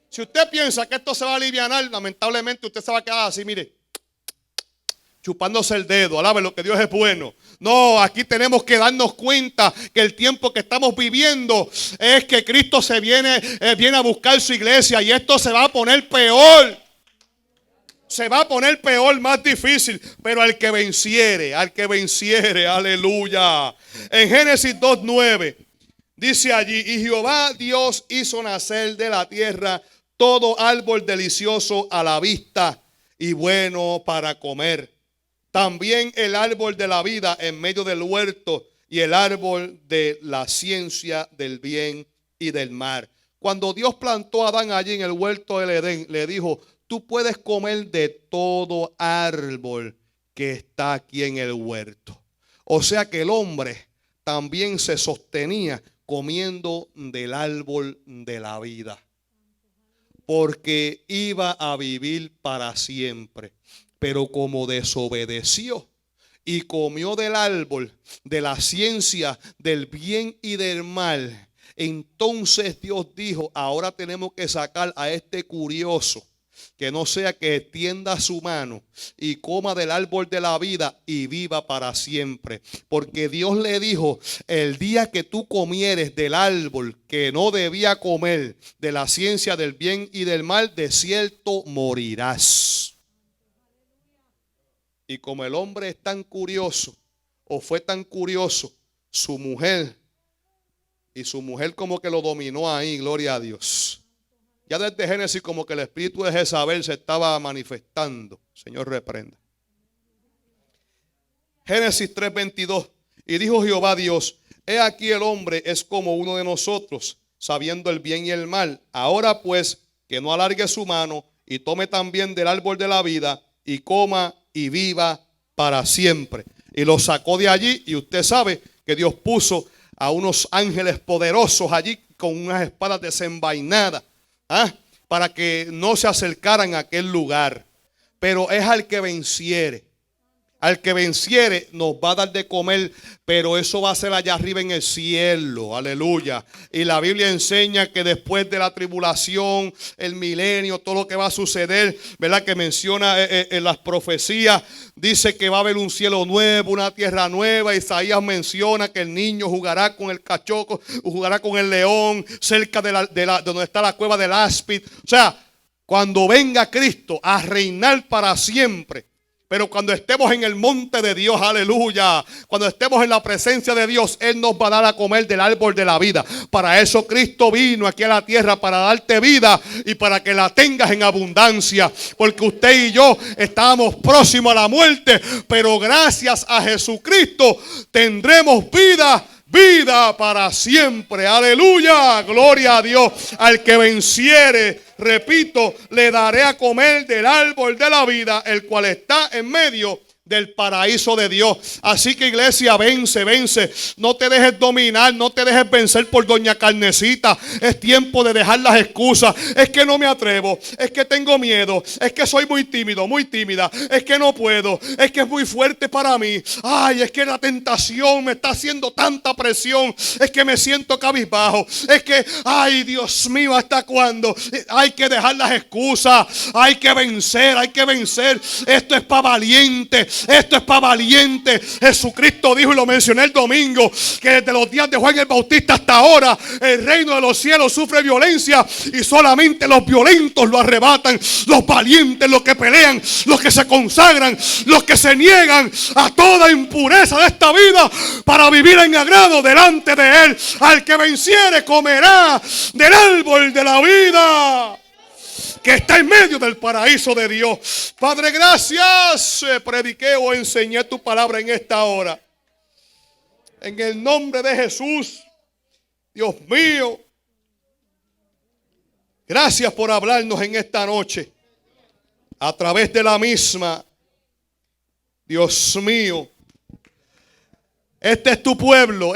Si usted piensa que esto se va a aliviar, lamentablemente usted se va a quedar así, mire, chupándose el dedo. Alabe lo que Dios es bueno. No, aquí tenemos que darnos cuenta que el tiempo que estamos viviendo es que Cristo viene a buscar su iglesia, y esto se va a poner peor. Se va a poner peor, más difícil. Pero al que venciere, aleluya. En Génesis 2:9 dice allí, y Jehová Dios hizo nacer de la tierra todo árbol delicioso a la vista y bueno para comer. También el árbol de la vida en medio del huerto y el árbol de la ciencia del bien y del mal. Cuando Dios plantó a Adán allí en el huerto del Edén, le dijo, tú puedes comer de todo árbol que está aquí en el huerto. O sea que el hombre también se sostenía comiendo del árbol de la vida. porque iba a vivir para siempre. Pero como desobedeció y comió del árbol de la ciencia del bien y del mal, entonces Dios dijo: ahora tenemos que sacar a este curioso, que no sea que extienda su mano y coma del árbol de la vida y viva para siempre. Porque Dios le dijo: el día que tú comieres del árbol que no debía comer, de la ciencia del bien y del mal, de cierto morirás. Y como el hombre es tan curioso, o fue tan curioso, su mujer como que lo dominó ahí, gloria a Dios. Ya desde Génesis como que el espíritu de Jezabel se estaba manifestando. Señor, reprenda. Génesis 3:22. Y dijo Jehová Dios: he aquí el hombre es como uno de nosotros, sabiendo el bien y el mal. Ahora pues, que no alargue su mano y tome también del árbol de la vida y coma y viva para siempre. Y lo sacó de allí, y usted sabe que Dios puso a unos ángeles poderosos allí con unas espadas desenvainadas, para que no se acercaran a aquel lugar. Pero es al que venciere. Al que venciere nos va a dar de comer, pero eso va a ser allá arriba en el cielo. Aleluya. Y la Biblia enseña que después de la tribulación, el milenio, todo lo que va a suceder, ¿verdad? Que menciona en las profecías, dice que va a haber un cielo nuevo, una tierra nueva. Isaías menciona que el niño jugará con el cachoco, jugará con el león, cerca de donde está la cueva del áspid. O sea, cuando venga Cristo a reinar para siempre. Pero cuando estemos en el monte de Dios, aleluya, cuando estemos en la presencia de Dios, Él nos va a dar a comer del árbol de la vida. Para eso Cristo vino aquí a la tierra, para darte vida y para que la tengas en abundancia. Porque usted y yo estábamos próximos a la muerte, pero gracias a Jesucristo tendremos vida. Vida para siempre, aleluya, gloria a Dios. Al que venciere, repito, le daré a comer del árbol de la vida, el cual está en medio del paraíso de Dios. Así que, iglesia, vence, vence. No te dejes dominar, no te dejes vencer por doña Carnecita. Es tiempo de dejar las excusas. Es que no me atrevo, es que tengo miedo, es que soy muy tímido, muy tímida, es que no puedo, es que es muy fuerte para mí. Ay, es que la tentación me está haciendo tanta presión, es que me siento cabizbajo, es que, ay, Dios mío, ¿hasta cuándo? Hay que dejar las excusas, hay que vencer, hay que vencer. Esto es para valientes. Esto es para valiente. Jesucristo dijo, y lo mencioné el domingo, que desde los días de Juan el Bautista hasta ahora el reino de los cielos sufre violencia y solamente los violentos lo arrebatan. Los valientes, los que pelean, los que se consagran, los que se niegan a toda impureza de esta vida para vivir en agrado delante de Él. Al que venciere comerá del árbol de la vida que está en medio del paraíso de Dios. Padre, gracias. Prediqué o enseñé tu palabra en esta hora. En el nombre de Jesús, Dios mío, gracias por hablarnos en esta noche. A través de la misma, Dios mío, este es tu pueblo.